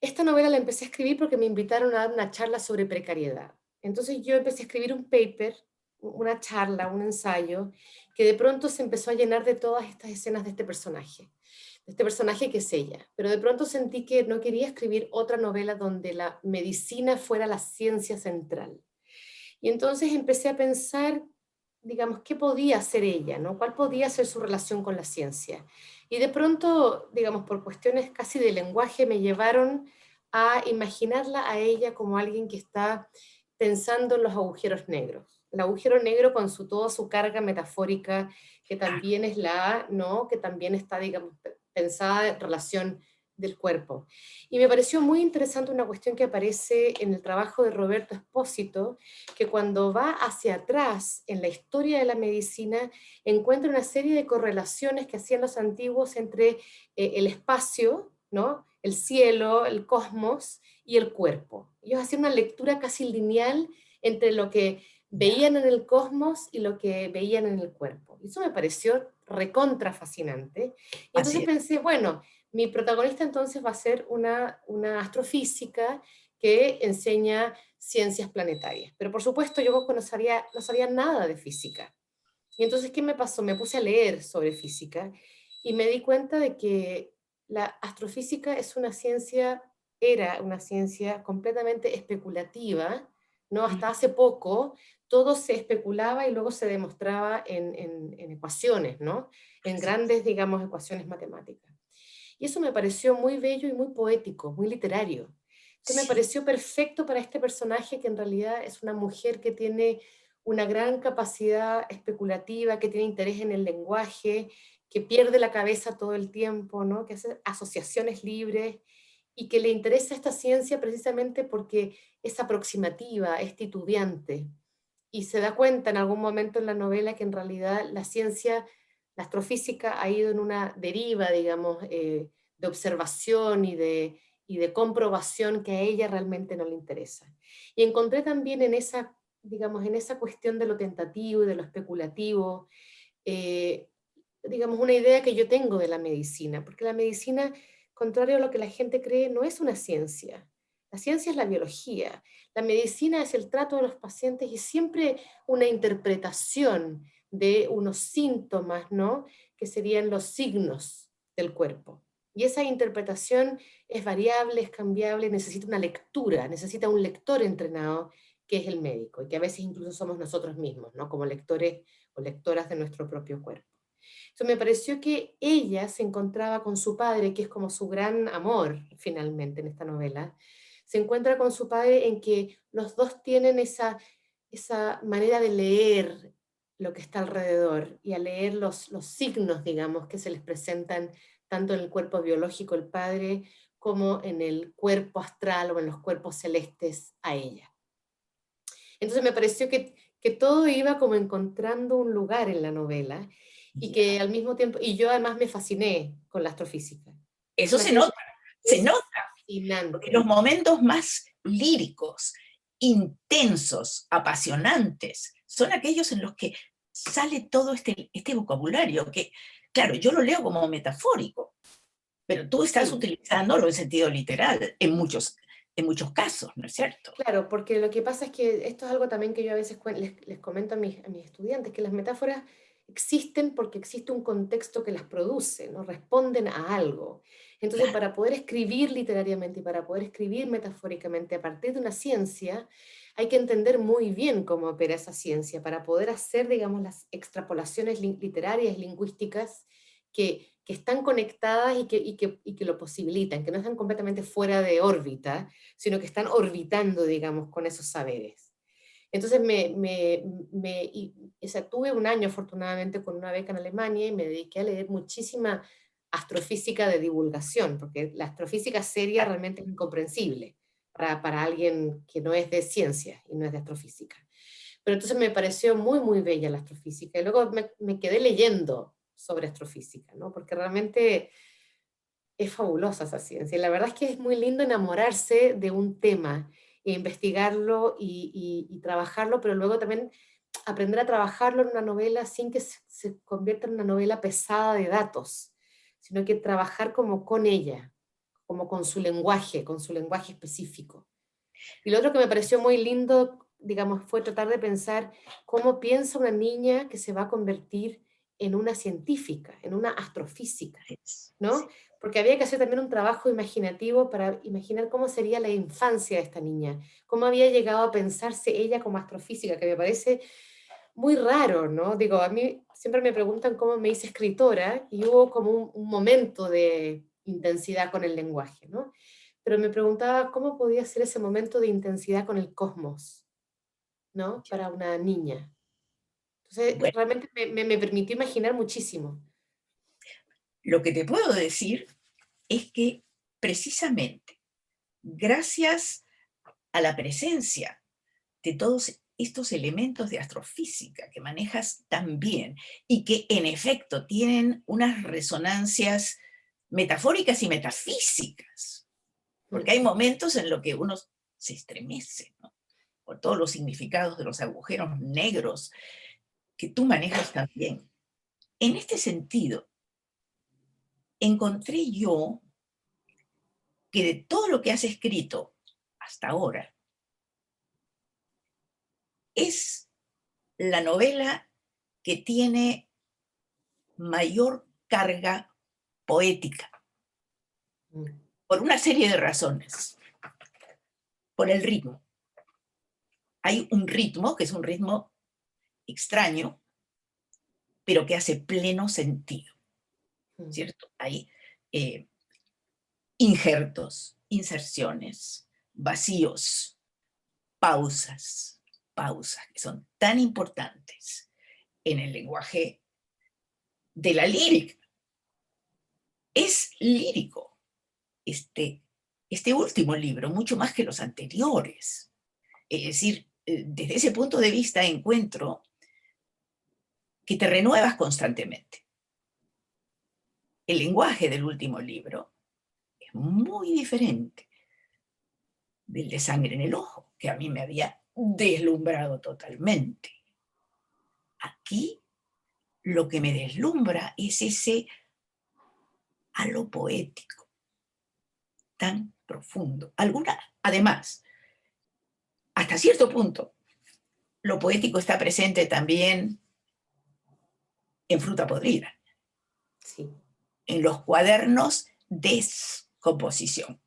Esta novela la empecé a escribir porque me invitaron a dar una charla sobre precariedad. Entonces yo empecé a escribir un paper, una charla, un ensayo, que de pronto se empezó a llenar de todas estas escenas de este personaje que es ella. Pero de pronto sentí que no quería escribir otra novela donde la medicina fuera la ciencia central. Y entonces empecé a pensar, digamos, qué podía hacer ella, ¿no? ¿Cuál podía ser su relación con la ciencia? Y de pronto, digamos, por cuestiones casi de lenguaje, me llevaron a imaginarla a ella como alguien que está pensando en los agujeros negros. El agujero negro con toda su carga metafórica, que también es la A, ¿no? Que también está, digamos, pensada en relación del cuerpo. Y me pareció muy interesante una cuestión que aparece en el trabajo de Roberto Espósito, que cuando va hacia atrás en la historia de la medicina, encuentra una serie de correlaciones que hacían los antiguos entre el espacio, ¿no? El cielo, el cosmos y el cuerpo. Ellos hacían una lectura casi lineal entre lo que veían en el cosmos y lo que veían en el cuerpo. Y eso me pareció recontra fascinante. Y entonces Así es. pensé, bueno, mi protagonista entonces va a ser una astrofísica que enseña ciencias planetarias. Pero por supuesto yo no sabía nada de física. Y entonces, ¿qué me pasó? Me puse a leer sobre física y me di cuenta de que la astrofísica es una ciencia, era una ciencia completamente especulativa, ¿no? Hasta hace poco todo se especulaba y luego se demostraba en ecuaciones, ¿no? En grandes, digamos, ecuaciones matemáticas. Y eso me pareció muy bello y muy poético, muy literario. Entonces me Sí, pareció perfecto para este personaje que en realidad es una mujer que tiene una gran capacidad especulativa, que tiene interés en el lenguaje, que pierde la cabeza todo el tiempo, ¿no? Que hace asociaciones libres y que le interesa esta ciencia precisamente porque es aproximativa, es titubeante. Y se da cuenta en algún momento en la novela que en realidad la ciencia, la astrofísica ha ido en una deriva, digamos, de observación y de comprobación que a ella realmente no le interesa. Y encontré también en esa, digamos, en esa cuestión de lo tentativo y de lo especulativo, eh, digamos, una idea que yo tengo de la medicina, porque la medicina, contrario a lo que la gente cree, no es una ciencia. La ciencia es la biología, la medicina es el trato de los pacientes y siempre una interpretación de unos síntomas, ¿no? Que serían los signos del cuerpo. Y esa interpretación es variable, es cambiable, necesita una lectura, necesita un lector entrenado que es el médico, y que a veces incluso somos nosotros mismos, ¿no? Como lectores o lectoras de nuestro propio cuerpo. Entonces me pareció que ella se encontraba con su padre, que es como su gran amor finalmente en esta novela, se encuentra con su padre en que los dos tienen esa manera de leer lo que está alrededor y a leer los signos, digamos, que se les presentan tanto en el cuerpo biológico el padre como en el cuerpo astral o en los cuerpos celestes a ella. Entonces me pareció que todo iba como encontrando un lugar en la novela y ya. que al mismo tiempo, y yo además me fasciné con la astrofísica. Es Eso una ciencia se que es nota, porque los fascinante. momentos más líricos, intensos, apasionantes, son aquellos en los que sale todo este vocabulario que, claro, yo lo leo como metafórico, pero tú estás Sí, utilizándolo en sentido literal en muchos casos, ¿no es cierto? claro, porque lo que pasa es que esto es algo también que yo a veces les comento a mis estudiantes, que las metáforas existen porque existe un contexto que las produce, ¿no? Responden a algo. Entonces, Claro, para poder escribir literariamente y para poder escribir metafóricamente a partir de una ciencia, hay que entender muy bien cómo opera esa ciencia para poder hacer, digamos, las extrapolaciones literarias, lingüísticas que están conectadas y que lo posibilitan, que no están completamente fuera de órbita, sino que están orbitando, digamos, con esos saberes. Entonces, o sea, tuve un año afortunadamente con una beca en Alemania y me dediqué a leer muchísima astrofísica de divulgación, porque la astrofísica seria realmente es incomprensible para alguien que no es de ciencia y no es de astrofísica. Pero entonces me pareció muy, muy bella la astrofísica. Y luego me quedé leyendo sobre astrofísica, ¿no? Porque realmente es fabulosa esa ciencia. Y la verdad es que es muy lindo enamorarse de un tema, e investigarlo y trabajarlo, pero luego también aprender a trabajarlo en una novela sin que se convierta en una novela pesada de datos, sino que trabajar como con ella, como con su lenguaje específico. Y lo otro que me pareció muy lindo, digamos, fue tratar de pensar cómo piensa una niña que se va a convertir en una científica, en una astrofísica, ¿no? sí. Porque había que hacer también un trabajo imaginativo para imaginar cómo sería la infancia de esta niña, cómo había llegado a pensarse ella como astrofísica, que me parece muy raro, ¿no? Digo, a mí siempre me preguntan cómo me hice escritora y hubo como un momento de intensidad con el lenguaje, ¿no? Pero me preguntaba cómo podía ser ese momento de intensidad con el cosmos, ¿no? Para una niña. Entonces, Bueno, realmente me permitió imaginar muchísimo. lo que te puedo decir es que precisamente gracias a la presencia de todos estos elementos de astrofísica que manejas tan bien y que en efecto tienen unas resonancias metafóricas y metafísicas, porque hay momentos en los que uno se estremece, ¿no? Por todos los significados de los agujeros negros que tú manejas también. En este sentido, encontré yo que de todo lo que has escrito hasta ahora, es la novela que tiene mayor carga poética, Mm. por una serie de razones. Por el ritmo. Hay un ritmo que es un ritmo extraño, pero que hace pleno sentido, Mm. ¿cierto? Hay injertos, inserciones, vacíos, pausas, pausas que son tan importantes en el lenguaje de la lírica. Es lírico este último libro, mucho más que los anteriores. Es decir, desde ese punto de vista encuentro que te renuevas constantemente. El lenguaje del último libro es muy diferente del de Sangre en el Ojo, que a mí me había deslumbrado totalmente. Aquí lo que me deslumbra es ese halo poético tan profundo. Además, hasta cierto punto, lo poético está presente también en Fruta Podrida, Sí. en los cuadernos de composición.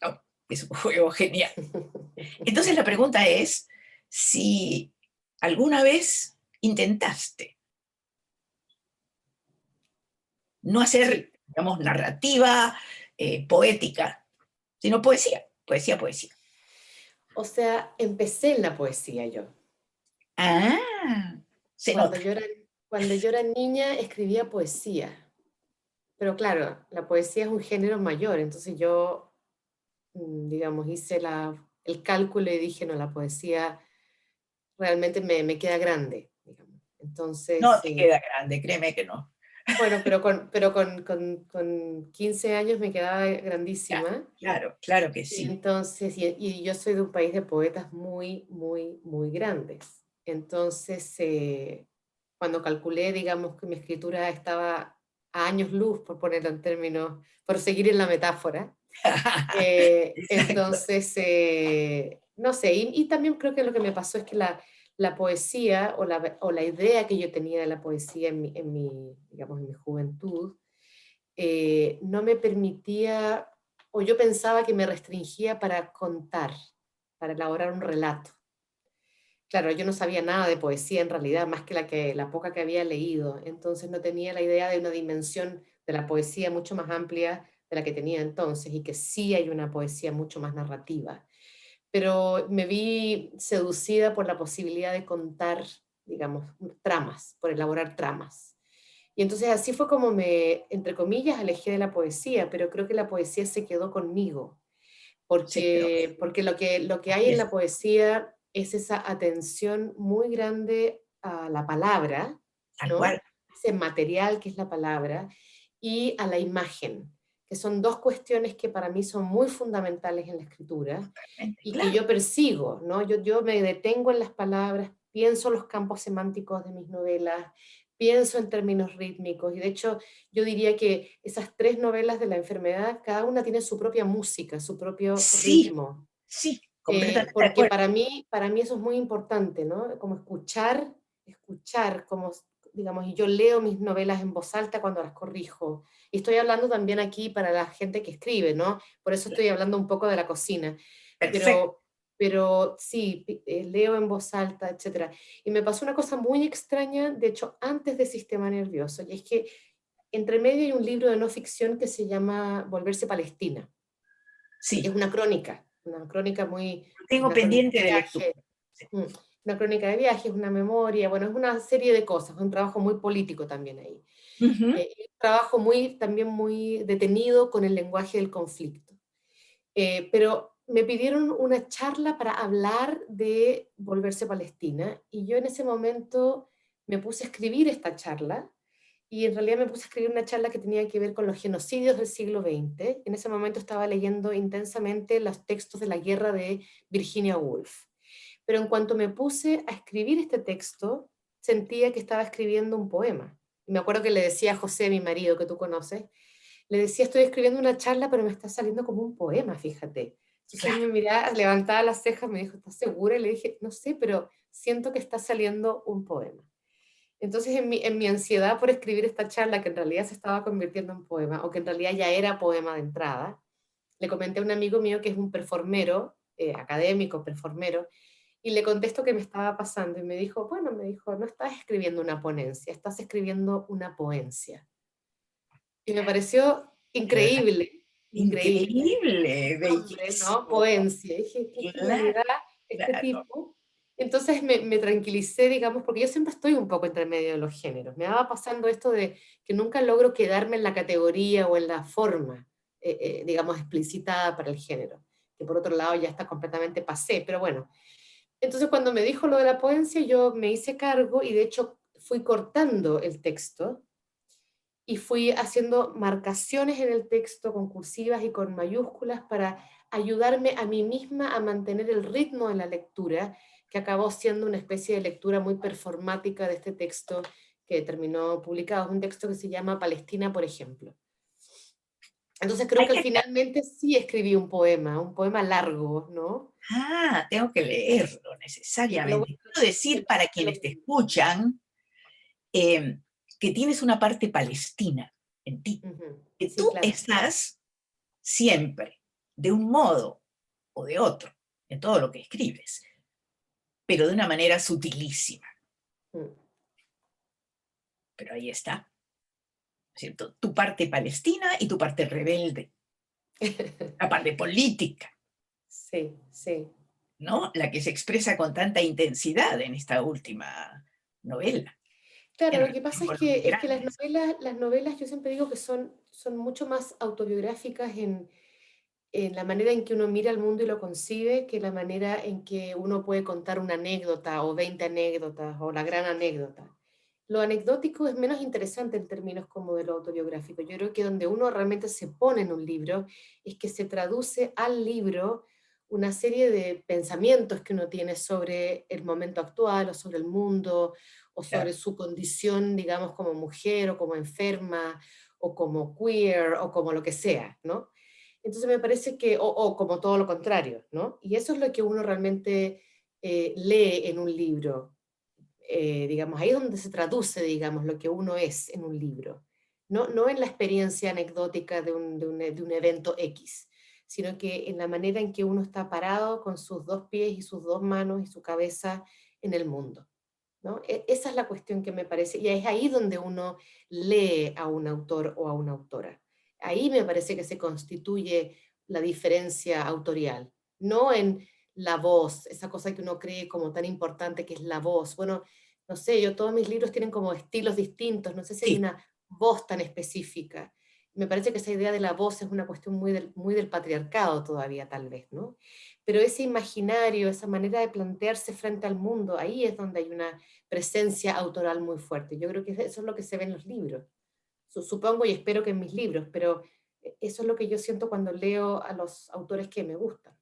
Oh, es un juego genial. Entonces la pregunta es si alguna vez intentaste no hacer, Sí. digamos, narrativa poética, sino poesía, poesía, poesía. O sea, empecé en la poesía yo. Ah, se Cuando nota. yo era, cuando yo era niña escribía poesía. Pero claro, la poesía es un género mayor, entonces yo, digamos, hice el cálculo y dije, no, la poesía realmente me queda grande, digamos. No Entonces, te queda grande, créeme que no. bueno, con 15 años me quedaba Ya, grandísima. claro, claro que Y sí. entonces, y yo soy de un país de poetas muy, muy, muy grandes. Entonces, cuando calculé, digamos, que mi escritura estaba a años luz, por ponerlo en términos, por seguir en la metáfora, Exacto. entonces, no sé, y también creo que lo que me pasó es que la poesía o la idea que yo tenía de la poesía digamos, en mi juventud, no me permitía, o yo pensaba que me restringía para contar, para elaborar un relato. Claro, yo no sabía nada de poesía en realidad, más que la poca que había leído, entonces no tenía la idea de una dimensión de la poesía mucho más amplia de la que tenía entonces, y que sí hay una poesía mucho más narrativa. Pero me vi seducida por la posibilidad de contar, digamos, tramas, por elaborar tramas. Y entonces así fue como entre comillas, alejé de la poesía, pero creo que la poesía se quedó conmigo, Sí, pero porque lo que hay así en la es, poesía es esa atención muy grande a la palabra, tal ¿no? cual. Ese material que es la palabra, y a la imagen, que son dos cuestiones que para mí son muy fundamentales en la escritura y que Claro, yo persigo, ¿no? Yo me detengo en las palabras, pienso los campos semánticos de mis novelas, pienso en términos rítmicos, y de hecho yo diría que esas tres novelas de la enfermedad, cada una tiene su propia música, su propio sí, ritmo, sí, completamente de porque acuerdo. para mí eso es muy importante, ¿no? Como escuchar, como, digamos, y yo leo mis novelas en voz alta cuando las corrijo. Y estoy hablando también aquí para la gente que escribe, ¿no? Por eso estoy hablando un poco de la cocina. Perfecto. Pero sí, leo en voz alta, etcétera. Y me pasó una cosa muy extraña, de hecho, antes de Sistema Nervioso, y es que entre medio hay un libro de no ficción que se llama Volverse Palestina, que es Sí, una crónica muy, lo es tengo una crónica pendiente de de lectura. viaje. Una crónica de viajes, una memoria, bueno, es una serie de cosas, un trabajo muy político también ahí. Ujú. Y un trabajo también muy detenido con el lenguaje del conflicto. Pero me pidieron una charla para hablar de volverse Palestina, y yo en ese momento me puse a escribir esta charla, y en realidad me puse a escribir una charla que tenía que ver con los genocidios del siglo XX. En ese momento estaba leyendo intensamente los textos de la guerra de Virginia Woolf. Pero en cuanto me puse a escribir este texto, sentía que estaba escribiendo un poema. Y me acuerdo que le decía a José, mi marido, que tú conoces, le decía, estoy escribiendo una charla, pero me está saliendo como un poema, fíjate. Entonces él Claro. me miraba, levantaba las cejas, me dijo, ¿estás segura? Y le dije, no sé, pero siento que está saliendo un poema. Entonces, en mi ansiedad por escribir esta charla, que en realidad se estaba convirtiendo en poema, o que en realidad ya era poema de entrada, le comenté a un amigo mío que es un performero, académico, performero, y le contesto que me estaba pasando, y me dijo, bueno, me dijo, no estás escribiendo una ponencia, estás escribiendo una poencia. Y me pareció increíble, increíble Increíble, nombre, ¿no? bellísimo. Poencia. Dije, qué Claro, genialidad este claro. tipo. Entonces me tranquilicé, digamos, porque yo siempre estoy un poco entre medio de los géneros. Me va pasando esto de que nunca logro quedarme en la categoría o en la forma, digamos, explicitada para el género, que por otro lado ya está completamente pasé, pero bueno. Entonces cuando me dijo lo de la poencia, yo me hice cargo y de hecho fui cortando el texto y fui haciendo marcaciones en el texto con cursivas y con mayúsculas para ayudarme a mí misma a mantener el ritmo de la lectura, que acabó siendo una especie de lectura muy performática de este texto que terminó publicado. Es un texto que se llama Palestina, por ejemplo. Entonces creo Hay que que, finalmente sí escribí un poema largo, ¿no? tengo que leerlo Y te lo voy necesariamente. a Quiero decir para te lo- quienes te escuchan eh, que tienes una parte palestina en ti, Ujú. que Sí, tú claro. estás siempre, de un modo o de otro, en todo lo que escribes, pero de una manera sutilísima. Mm. Pero ahí está, ¿cierto? Tu parte palestina y tu parte rebelde, la parte política, Sí, sí. ¿no? La que se expresa con tanta intensidad en esta última novela, Claro, en lo que relación pasa es con los que migrantes. las novelas yo siempre digo que son mucho más autobiográficas en la manera en que uno mira el mundo y lo concibe, que la manera en que uno puede contar una anécdota o 20 anécdotas o la gran anécdota. Lo anecdótico es menos interesante en términos como de lo autobiográfico. Yo creo que donde uno realmente se pone en un libro es que se traduce al libro una serie de pensamientos que uno tiene sobre el momento actual o sobre el mundo o sobre Claro. su condición, digamos, como mujer o como enferma o como queer o como lo que sea, ¿no? Entonces me parece que, o como todo lo contrario, ¿no? Y eso es lo que uno realmente lee en un libro, digamos, ahí es donde se traduce, digamos, lo que uno es en un libro, no en la experiencia anecdótica de un evento X, sino que en la manera en que uno está parado con sus dos pies y sus dos manos y su cabeza en el mundo, ¿no? Esa es la cuestión que me parece, y es ahí donde uno lee a un autor o a una autora. Ahí me parece que se constituye la diferencia autorial, no en la voz, esa cosa que uno cree como tan importante que es la voz. Bueno, no sé, todos mis libros tienen como estilos distintos, no sé si hay Sí, una voz tan específica. Me parece que esa idea de la voz es una cuestión muy del patriarcado todavía, tal vez, ¿no? Pero ese imaginario, esa manera de plantearse frente al mundo, ahí es donde hay una presencia autoral muy fuerte. Yo creo que eso es lo que se ve en los libros. Supongo y espero que en mis libros, pero eso es lo que yo siento cuando leo a los autores que me gustan.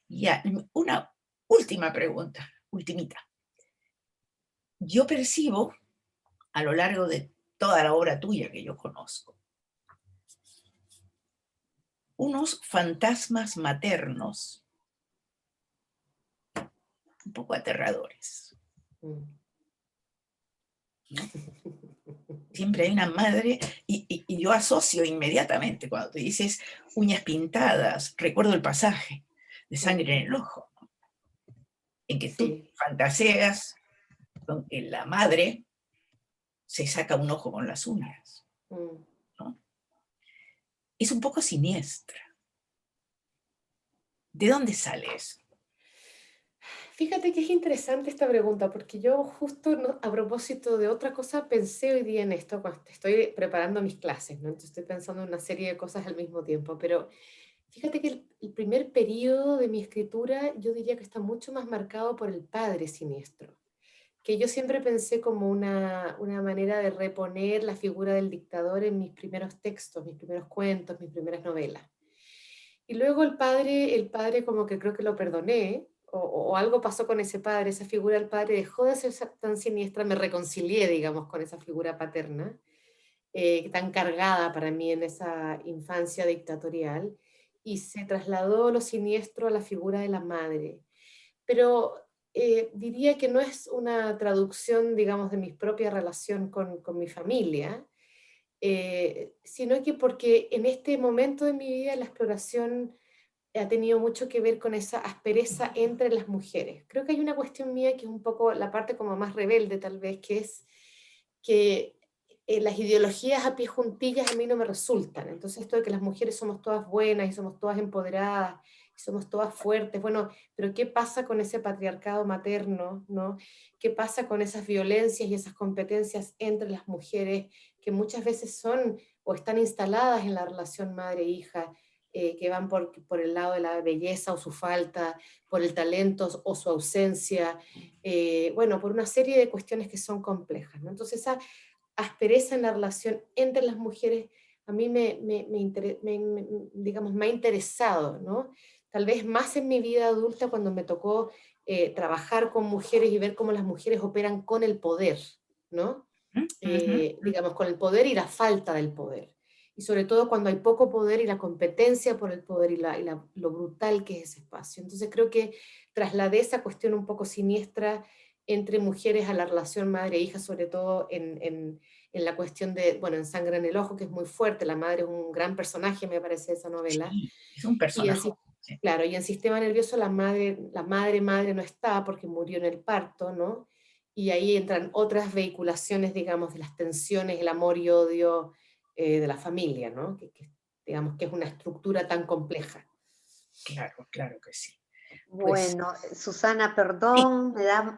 ya. Una última pregunta, ultimita. Yo percibo a lo largo de toda la obra tuya que yo conozco, unos fantasmas maternos un poco aterradores, Mm. ¿no? Siempre hay una madre, y yo asocio inmediatamente cuando te dices uñas pintadas, recuerdo el pasaje de Sangre en el Ojo, en que tú Sí. fantaseas con que la madre se saca un ojo con las uñas, Mm. ¿no? Es un poco siniestra. ¿De dónde sale eso? Fíjate que es interesante esta pregunta, porque yo justo a propósito de otra cosa pensé hoy día en esto cuando estoy preparando mis clases, ¿no? Entonces estoy pensando en una serie de cosas al mismo tiempo, pero fíjate que el primer periodo de mi escritura yo diría que está mucho más marcado por el padre siniestro, que yo siempre pensé como una manera de reponer la figura del dictador en mis primeros textos, mis primeros cuentos, mis primeras novelas. Y luego el padre como que creo que lo perdoné, o algo pasó con ese padre, esa figura del padre dejó de ser tan siniestra, me reconcilié, digamos, con esa figura paterna, tan cargada para mí en esa infancia dictatorial, y se trasladó lo siniestro a la figura de la madre. Pero diría que no es una traducción, digamos, de mi propia relación con mi familia, sino que porque en este momento de mi vida la exploración ha tenido mucho que ver con esa aspereza entre las mujeres. Creo que hay una cuestión mía que es un poco la parte como más rebelde tal vez, que es que las ideologías a pie juntillas a mí no me resultan. Entonces esto de que las mujeres somos todas buenas y somos todas empoderadas y somos todas fuertes, bueno, pero ¿qué pasa con ese patriarcado materno, no? ¿Qué pasa con esas violencias y esas competencias entre las mujeres que muchas veces son o están instaladas en la relación madre-hija, que van por el lado de la belleza o su falta, por el talento o su ausencia, bueno, por una serie de cuestiones que son complejas, ¿no? Entonces esa aspereza en la relación entre las mujeres a mí digamos, me ha interesado, ¿no? Tal vez más en mi vida adulta cuando me tocó trabajar con mujeres y ver cómo las mujeres operan con el poder, ¿no? Digamos, con el poder y la falta del poder. Y sobre todo cuando hay poco poder y la competencia por el poder y lo brutal que es ese espacio. Entonces creo que trasladé esa cuestión un poco siniestra entre mujeres a la relación madre-hija, sobre todo en la cuestión de, bueno, en Sangre en el Ojo, que es muy fuerte, la madre es un gran personaje, me parece, de esa novela. Sí, es un Y personaje. Sí. claro, y en Sistema Nervioso la madre no está porque murió en el parto, ¿no? Y ahí entran otras vehiculaciones, digamos, de las tensiones, el amor y odio de la familia, ¿no? Digamos que es una estructura tan compleja. Claro, claro que sí. Pues Bueno, Susana, sí, perdón,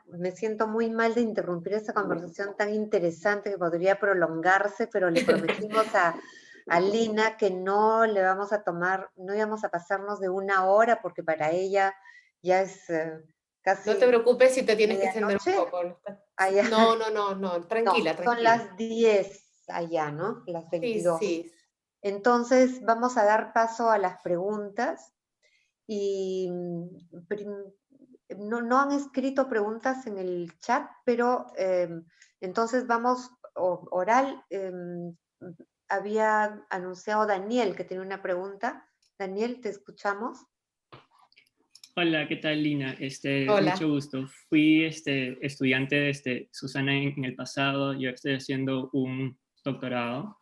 me siento muy mal de interrumpir esta conversación tan interesante que podría prolongarse, pero le prometimos a Lina que no le vamos a tomar, no íbamos a pasarnos de 1 hora, porque para ella ya es No te casi preocupes si te tienes que extender un medianoche. poco. Allá, No, no, no, no, no, tranquila, son tranquila. las 10 allá, ¿no? Las Sí, 22. sí. Entonces, vamos a dar paso a las preguntas. Y no han escrito preguntas en el chat, pero entonces vamos oral. Había anunciado Daniel que tiene una pregunta. Daniel, te escuchamos. Hola, ¿qué tal, Lina? Mucho Hola. gusto. Fui estudiante de Susana en el pasado, yo estoy haciendo un doctorado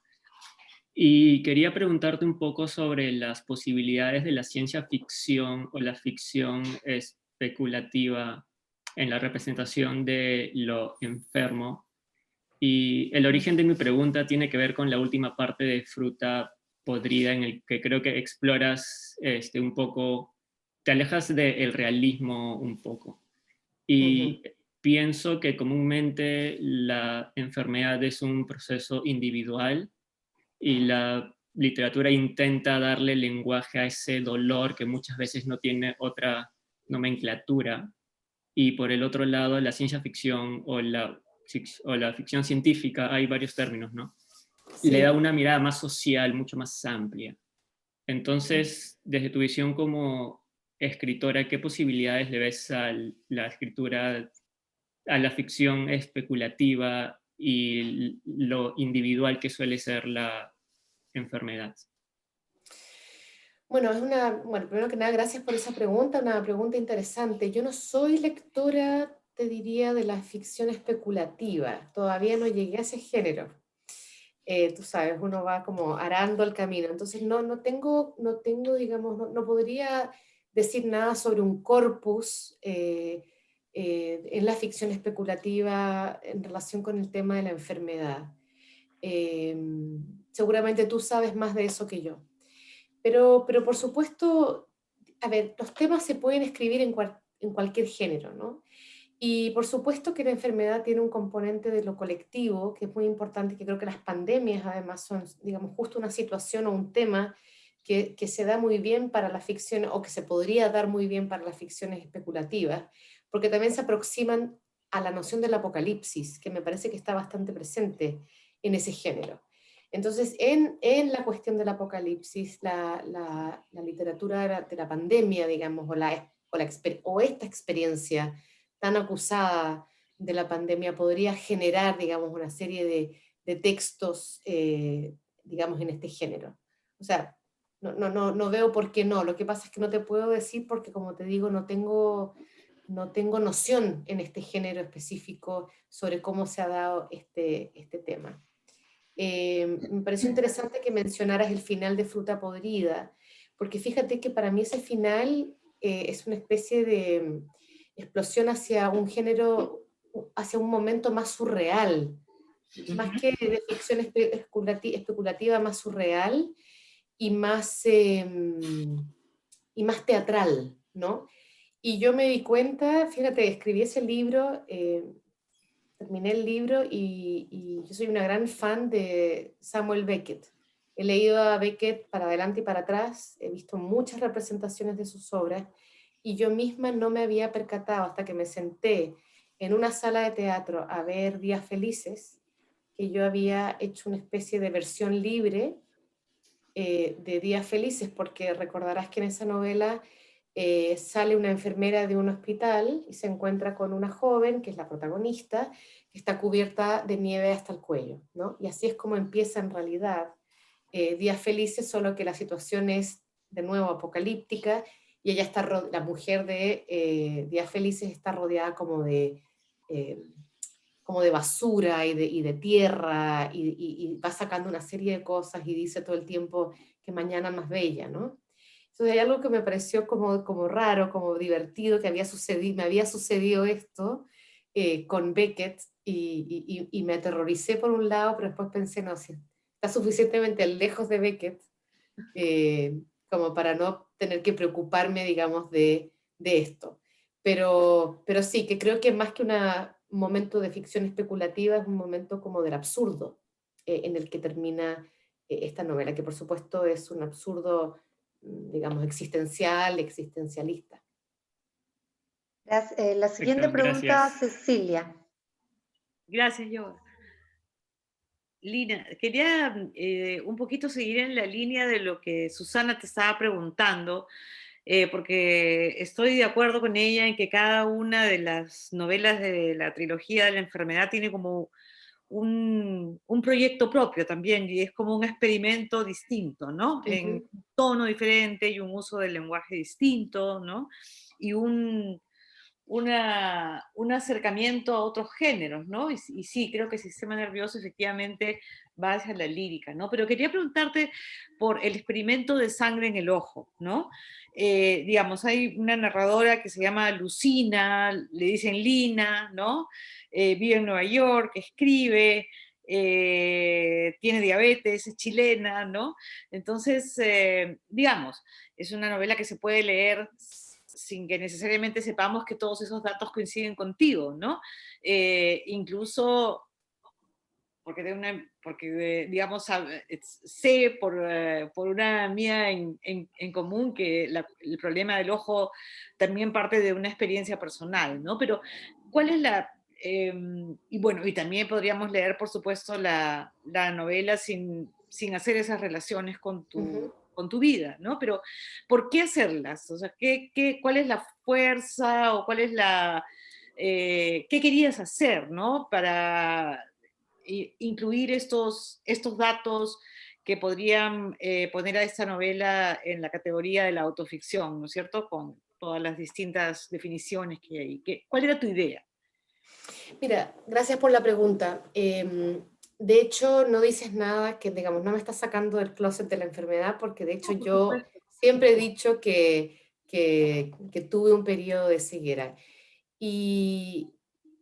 y quería preguntarte un poco sobre las posibilidades de la ciencia ficción o la ficción especulativa en la representación de lo enfermo. Y el origen de mi pregunta tiene que ver con la última parte de Fruta Podrida, en el que creo que exploras un poco, te alejas del realismo un poco. Ujú. Y pienso que comúnmente la enfermedad es un proceso individual y la literatura intenta darle lenguaje a ese dolor que muchas veces no tiene otra nomenclatura. Y por el otro lado, la ciencia ficción o la ficción científica, hay varios términos, ¿no? Le da Sí. una mirada más social, mucho más amplia. Entonces, desde tu visión como escritora, ¿qué posibilidades le ves a la escritura, a la ficción especulativa y lo individual que suele ser la enfermedad? Bueno, bueno, primero que nada, gracias por esa pregunta, una pregunta interesante. Yo no soy lectora, te diría, de la ficción especulativa, todavía no llegué a ese género. Tú sabes, uno va como arando el camino, entonces no tengo, digamos, no podría decir nada sobre un corpus en la ficción especulativa en relación con el tema de la enfermedad. Eh, Seguramente tú sabes más de eso que yo. Pero por supuesto, a ver, los temas se pueden escribir en cualquier género, ¿no? Y por supuesto que la enfermedad tiene un componente de lo colectivo, que es muy importante, que creo que las pandemias además son, digamos, justo una situación o un tema que se da muy bien para la ficción, o que se podría dar muy bien para las ficciones especulativas, porque también se aproximan a la noción del apocalipsis, que me parece que está bastante presente en ese género. Entonces, en la cuestión del apocalipsis, la literatura de la pandemia, digamos, o esta experiencia tan acusada de la pandemia podría generar, digamos, una serie de textos, digamos, en este género. O sea, no veo por qué no. Lo que pasa es que no te puedo decir porque, como te digo, no tengo noción en este género específico sobre cómo se ha dado este tema. Me pareció interesante que mencionaras el final de Fruta Podrida, porque fíjate que para mí ese final es una especie de explosión hacia un género, hacia un momento más surreal, más que de ficción especulativa, más surreal y más teatral, ¿no? Y yo me di cuenta, fíjate, escribí ese libro, terminé el libro y yo soy una gran fan de Samuel Beckett. He leído a Beckett para adelante y para atrás, he visto muchas representaciones de sus obras y yo misma no me había percatado hasta que me senté en una sala de teatro a ver Días Felices, que yo había hecho una especie de versión libre de Días Felices, porque recordarás que en esa novela sale una enfermera de un hospital y se encuentra con una joven, que es la protagonista, que está cubierta de nieve hasta el cuello, ¿no? Y así es como empieza en realidad Días Felices, solo que la situación es de nuevo apocalíptica y ella está, la mujer de Días Felices está rodeada eh, como de basura y de tierra y va sacando una serie de cosas y dice todo el tiempo que mañana más bella, ¿no? Entonces hay algo que me pareció como raro, como divertido, que me había sucedido esto con Beckett y me aterroricé por un lado, pero después pensé, no, si está suficientemente lejos de Beckett como para no tener que preocuparme, digamos, de esto. Pero sí, que creo que más que un momento de ficción especulativa, es un momento como del absurdo en el que termina esta novela, que por supuesto es un absurdo, digamos, existencialista. La siguiente Perfecto, pregunta, gracias. Cecilia. Gracias, Yoga. Lina, quería un poquito seguir en la línea de lo que Susana te estaba preguntando, porque estoy de acuerdo con ella en que cada una de las novelas de la trilogía de la enfermedad tiene como un proyecto propio también, y es como un experimento distinto, ¿no? En un tono diferente y un uso del lenguaje distinto, ¿no? Y un acercamiento a otros géneros, ¿no? Y sí, creo que el sistema nervioso efectivamente va hacia la lírica, ¿no? Pero quería preguntarte por el experimento de sangre en el ojo, ¿no? Digamos, hay una narradora que se llama Lucina, le dicen Lina, ¿no? Vive en Nueva York, escribe, tiene diabetes, es chilena, ¿no? Entonces, digamos, es una novela que se puede leer sin que necesariamente sepamos que todos esos datos coinciden contigo, ¿no? Incluso porque digamos, sé por una mía en común que el problema del ojo también parte de una experiencia personal, ¿no? Pero, ¿cuál es y bueno, y también podríamos leer, por supuesto, la novela sin hacer esas relaciones con tu vida, ¿no? Pero, ¿por qué hacerlas? O sea, ¿cuál es la fuerza o cuál es qué querías hacer, ¿no? Para incluir estos datos que podrían poner a esta novela en la categoría de la autoficción, ¿no es cierto? Con todas las distintas definiciones que hay. ¿Cuál era tu idea? Mira, gracias por la pregunta. De hecho, no dices nada que, digamos, no me estás sacando del closet de la enfermedad, porque de hecho No, por yo supuesto. siempre he dicho que tuve un periodo de ceguera. Y,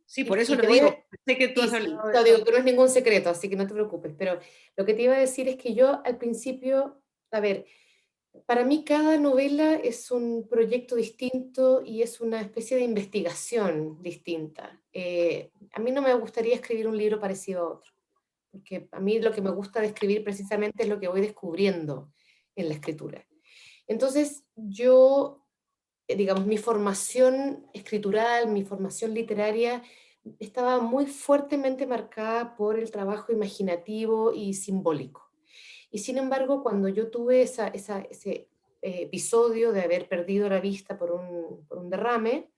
Sí, por eso y lo te voy a... digo. Sé que tú Sí, has sí, hablado de no, eso. digo que no es ningún secreto, así que no te preocupes, pero lo que te iba a decir es que yo al principio, a ver, Para mí cada novela es un proyecto distinto y es una especie de investigación distinta. A mí no me gustaría escribir un libro parecido a otro, porque a mí lo que me gusta de escribir precisamente es lo que voy descubriendo en la escritura. Entonces yo, digamos, mi formación escritural, mi formación literaria, estaba muy fuertemente marcada por el trabajo imaginativo y simbólico. Y sin embargo, cuando yo tuve ese episodio de haber perdido la vista por un derrame,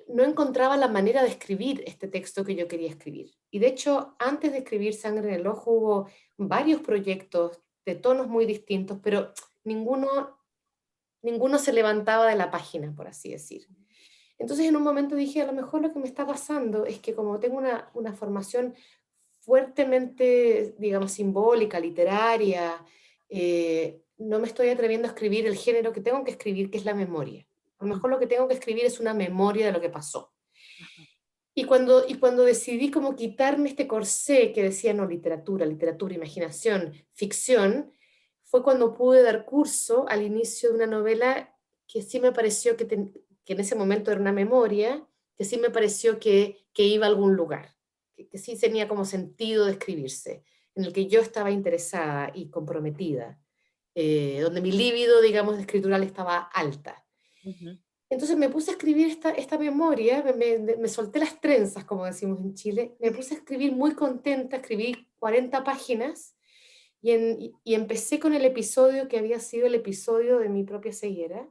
no encontraba la manera de escribir este texto que yo quería escribir. Y de hecho, antes de escribir Sangre en el Ojo, hubo varios proyectos de tonos muy distintos, pero ninguno se levantaba de la página, por así decir. Entonces en un momento dije, a lo mejor lo que me está pasando es que como tengo una formación fuertemente, digamos, simbólica, literaria, no me estoy atreviendo a escribir el género que tengo que escribir, que es la memoria. A lo mejor lo que tengo que escribir es una memoria de lo que pasó. Y cuando decidí como quitarme este corsé que decía, no, literatura, literatura, imaginación, ficción, fue cuando pude dar curso al inicio de una novela que sí me pareció que en ese momento era una memoria, que sí me pareció que iba a algún lugar, que sí tenía como sentido de escribirse, en el que yo estaba interesada y comprometida, donde mi líbido, digamos, escritural estaba alta. Ujú. Entonces me puse a escribir esta memoria, me solté las trenzas, como decimos en Chile, me puse a escribir muy contenta, escribí 40 páginas y empecé con el episodio que había sido el episodio de mi propia ceguera.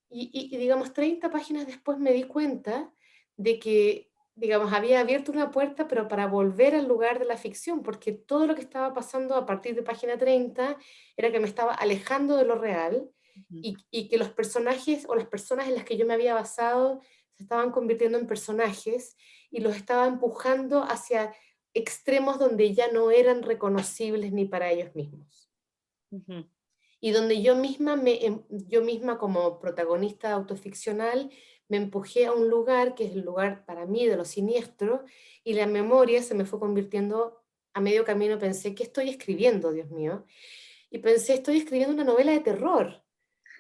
Y digamos, 30 páginas después me di cuenta de que, digamos, había abierto una puerta, pero para volver al lugar de la ficción, porque todo lo que estaba pasando a partir de página 30 era que me estaba alejando de lo real y que los personajes o las personas en las que yo me había basado se estaban convirtiendo en personajes y los estaba empujando hacia extremos donde ya no eran reconocibles ni para ellos mismos Ujú. y donde yo misma como protagonista autoficcional me empujé a un lugar que es el lugar para mí de lo siniestro y la memoria se me fue convirtiendo a medio camino. Pensé, ¿qué estoy escribiendo, Dios mío? Y pensé, estoy escribiendo una novela de terror.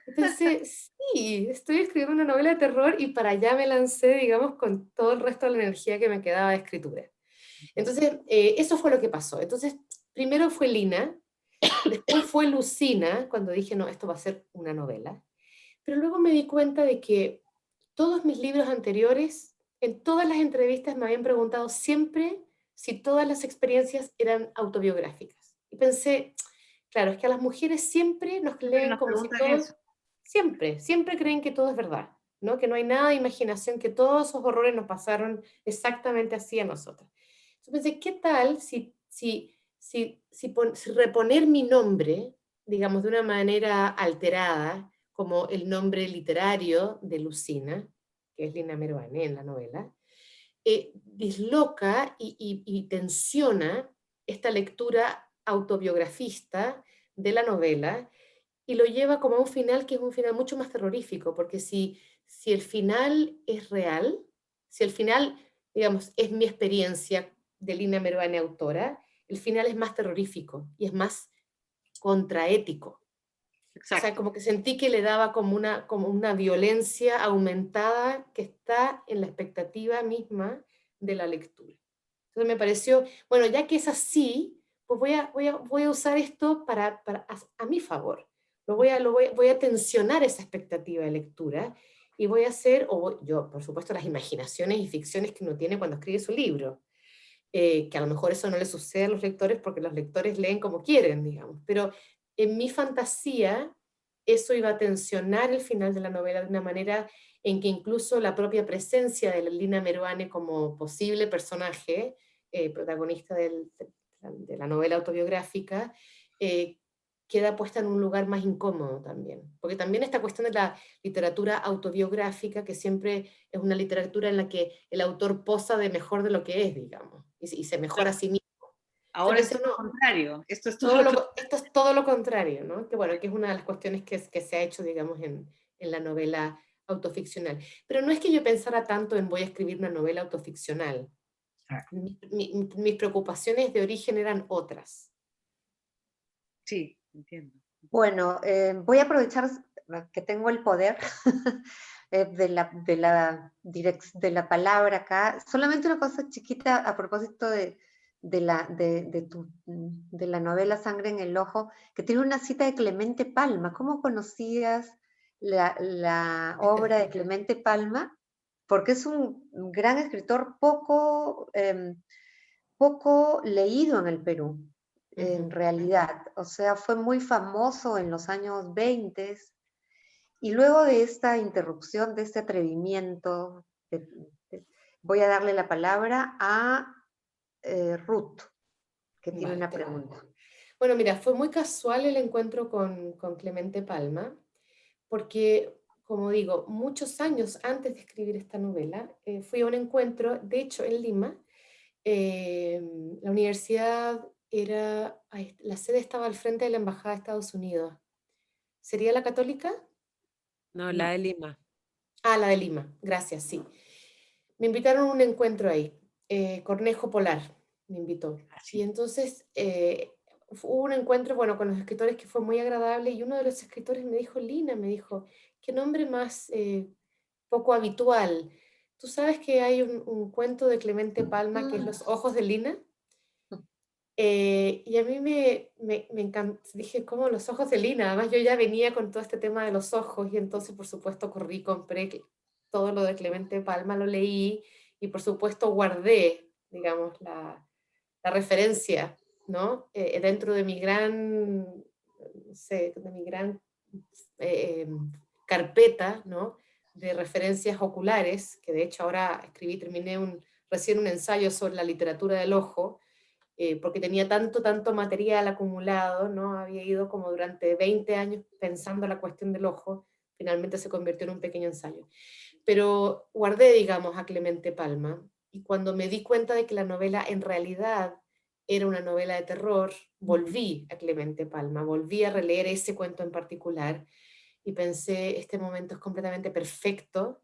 Y pensé, sí, estoy escribiendo una novela de terror y para allá me lancé, digamos, con todo el resto de la energía que me quedaba de escritura. Entonces, eso fue lo que pasó. Entonces, primero fue Lina, después fue Lucina, cuando dije, no, esto va a ser una novela. Pero luego me di cuenta de que todos mis libros anteriores, en todas las entrevistas me habían preguntado siempre si todas las experiencias eran autobiográficas. Y pensé, claro, es que a las mujeres siempre nos Siempre leen nos como si preguntan todo, eso. siempre creen que todo es verdad, ¿no? Que no hay nada de imaginación, que todos esos horrores nos pasaron exactamente así a nosotras. Entonces pensé, ¿qué tal si reponer mi nombre, digamos, de una manera alterada, como el nombre literario de Lucina, que es Lina Meruane en la novela, disloca y tensiona esta lectura autobiografista de la novela y lo lleva como a un final que es un final mucho más terrorífico, porque si el final es real, si el final, digamos, es mi experiencia de Lina Meruane autora, el final es más terrorífico y es más contraético. O sea, Exacto. como que sentí que le daba como una violencia aumentada que está en la expectativa misma de la lectura. Entonces me pareció, bueno, ya que es así, pues voy a usar esto a mi favor. Voy a tensionar esa expectativa de lectura y voy a hacer, yo, por supuesto, las imaginaciones y ficciones que uno tiene cuando escribe su libro, que a lo mejor eso no le sucede a los lectores porque los lectores leen como quieren, digamos, pero en mi fantasía eso iba a tensionar el final de la novela de una manera en que incluso la propia presencia de Lina Meruane como posible personaje, protagonista de la novela autobiográfica, eh, queda puesta en un lugar más incómodo también. Porque también esta cuestión de la literatura autobiográfica, que siempre es una literatura en la que el autor posa de mejor de lo que es, digamos, y se mejora a Claro. sí mismo. Yo Ahora esto pensé, es lo no, contrario. Esto es todo lo contrario. esto es todo lo contrario, ¿no? Que bueno, que es una de las cuestiones que se ha hecho, digamos, en la novela autoficcional. Pero no es que yo pensara tanto en voy a escribir una novela autoficcional. Mis preocupaciones de origen eran otras. Sí. entiendo. Bueno, voy a aprovechar que tengo el poder de la palabra acá. Solamente una cosa chiquita a propósito de la novela Sangre en el Ojo, que tiene una cita de Clemente Palma. ¿Cómo conocías la obra de Clemente Palma? Porque es un gran escritor poco leído en el Perú, en realidad. O sea, fue muy famoso en los años 20 y luego de esta interrupción, de este atrevimiento, voy a darle la palabra a Ruth, que tiene una Vale. pregunta. Bueno, mira, fue muy casual el encuentro con Clemente Palma, porque, como digo, muchos años antes de escribir esta novela, fui a un encuentro, de hecho, en Lima. La universidad era, la sede estaba al frente de la Embajada de Estados Unidos. ¿Sería la Católica? No, la No. de Lima. Ah, la de Lima, gracias, sí. Me invitaron a un encuentro ahí. Cornejo Polar me invitó. Y entonces hubo un encuentro, bueno, con los escritores que fue muy agradable, y uno de los escritores me dijo, Lina, me dijo, qué nombre más poco habitual. ¿Tú sabes que hay un cuento de Clemente Palma que es Los ojos de Lina? Y a mí me encantó, dije, ¿cómo los ojos de Lina? Además yo ya venía con todo este tema de los ojos, y entonces por supuesto corrí, compré todo lo de Clemente Palma, lo leí, y por supuesto guardé, digamos, la referencia, ¿no? Dentro de mi gran, no sé, de mi gran eh, carpeta, ¿no? De referencias oculares, que de hecho ahora terminé recién un ensayo sobre la literatura del ojo, porque tenía tanto material acumulado, ¿no? Había ido como durante 20 años pensando la cuestión del ojo, finalmente se convirtió en un pequeño ensayo. Pero guardé, digamos, a Clemente Palma, y cuando me di cuenta de que la novela en realidad era una novela de terror, volví a Clemente Palma, volví a releer ese cuento en particular, y pensé, este momento es completamente perfecto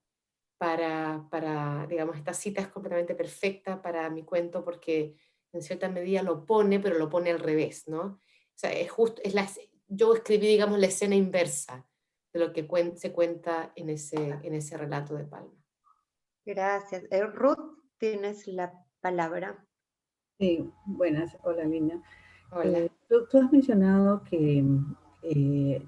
digamos, esta cita es completamente perfecta para mi cuento, porque en cierta medida lo pone, pero lo pone al revés, ¿no? O sea, yo escribí, digamos, la escena inversa de lo que se cuenta en ese relato de Palma. Gracias. Ruth, tienes la palabra. Sí, buenas, hola Lina. Hola. Tú has mencionado que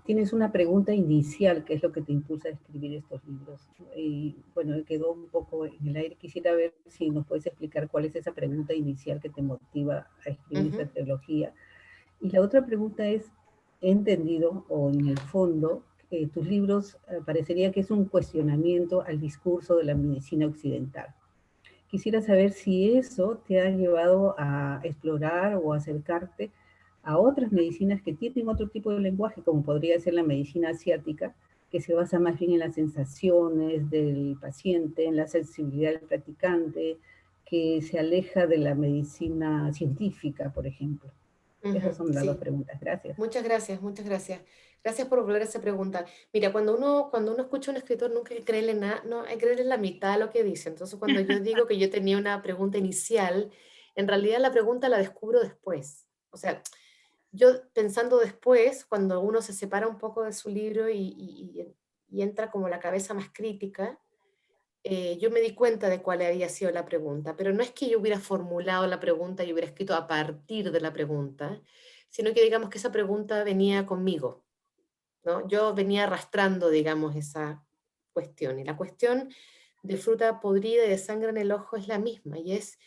tienes una pregunta inicial, que es lo que te impulsa a escribir estos libros. Y bueno, quedó un poco en el aire. Quisiera ver si nos puedes explicar cuál es esa pregunta inicial que te motiva a escribir esta trilogía. Y la otra pregunta es, he entendido, o en el fondo, tus libros parecería que es un cuestionamiento al discurso de la medicina occidental. Quisiera saber si eso te ha llevado a explorar o acercarte a otras medicinas que tienen otro tipo de lenguaje, como podría ser la medicina asiática, que se basa más bien en las sensaciones del paciente, en la sensibilidad del practicante, que se aleja de la medicina científica, por ejemplo. Esas son las dos preguntas. Gracias. Muchas gracias, muchas gracias. Gracias por volver a esa pregunta. Mira, cuando uno escucha a un escritor, nunca hay que creerle nada, no, hay que creerle la mitad de lo que dice. Entonces, cuando yo digo que yo tenía una pregunta inicial, en realidad la pregunta la descubro después. O sea, yo pensando después, cuando uno se separa un poco de su libro y entra como la cabeza más crítica, yo me di cuenta de cuál había sido la pregunta, pero no es que yo hubiera formulado la pregunta y hubiera escrito a partir de la pregunta, sino que digamos que esa pregunta venía conmigo, ¿no? Yo venía arrastrando, digamos, esa cuestión. Y la cuestión de Fruta podrida y de Sangre en el Ojo es la misma, y es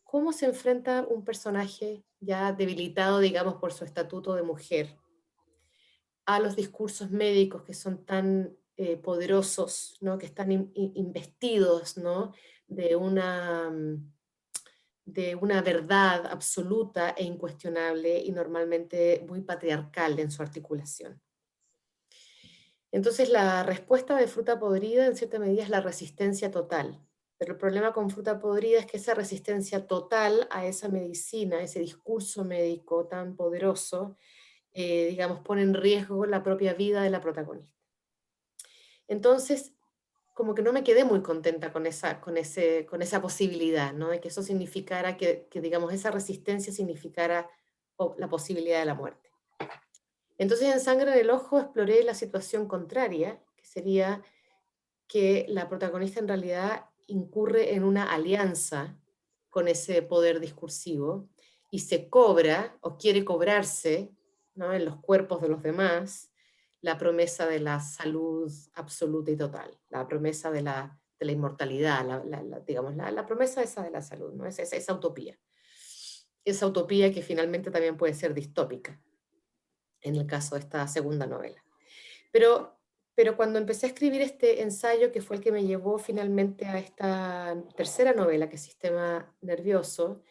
cómo se enfrenta un personaje ya debilitado, digamos, por su estatuto de mujer, a los discursos médicos que son tan poderosos, ¿no? Que están investidos, ¿no? de una, de una verdad absoluta e incuestionable, y normalmente muy patriarcal en su articulación. Entonces la respuesta de Fruta podrida en cierta medida es la resistencia total. Pero el problema con Fruta podrida es que esa resistencia total a esa medicina, a ese discurso médico tan poderoso, digamos, pone en riesgo la propia vida de la protagonista. Entonces, como que no me quedé muy contenta con esa posibilidad, ¿no? De que eso significara digamos, esa resistencia significara la posibilidad de la muerte. Entonces en Sangre en el Ojo exploré la situación contraria, que sería que la protagonista en realidad incurre en una alianza con ese poder discursivo y se cobra o quiere cobrarse, ¿no?, en los cuerpos de los demás la promesa de la salud absoluta y total, la promesa de la inmortalidad, digamos, la promesa esa de la salud, ¿no? Esa utopía. Esa utopía que finalmente también puede ser distópica, en el caso de esta segunda novela. Pero cuando empecé a escribir este ensayo, que fue el que me llevó finalmente a esta tercera novela, que es Sistema Nervioso,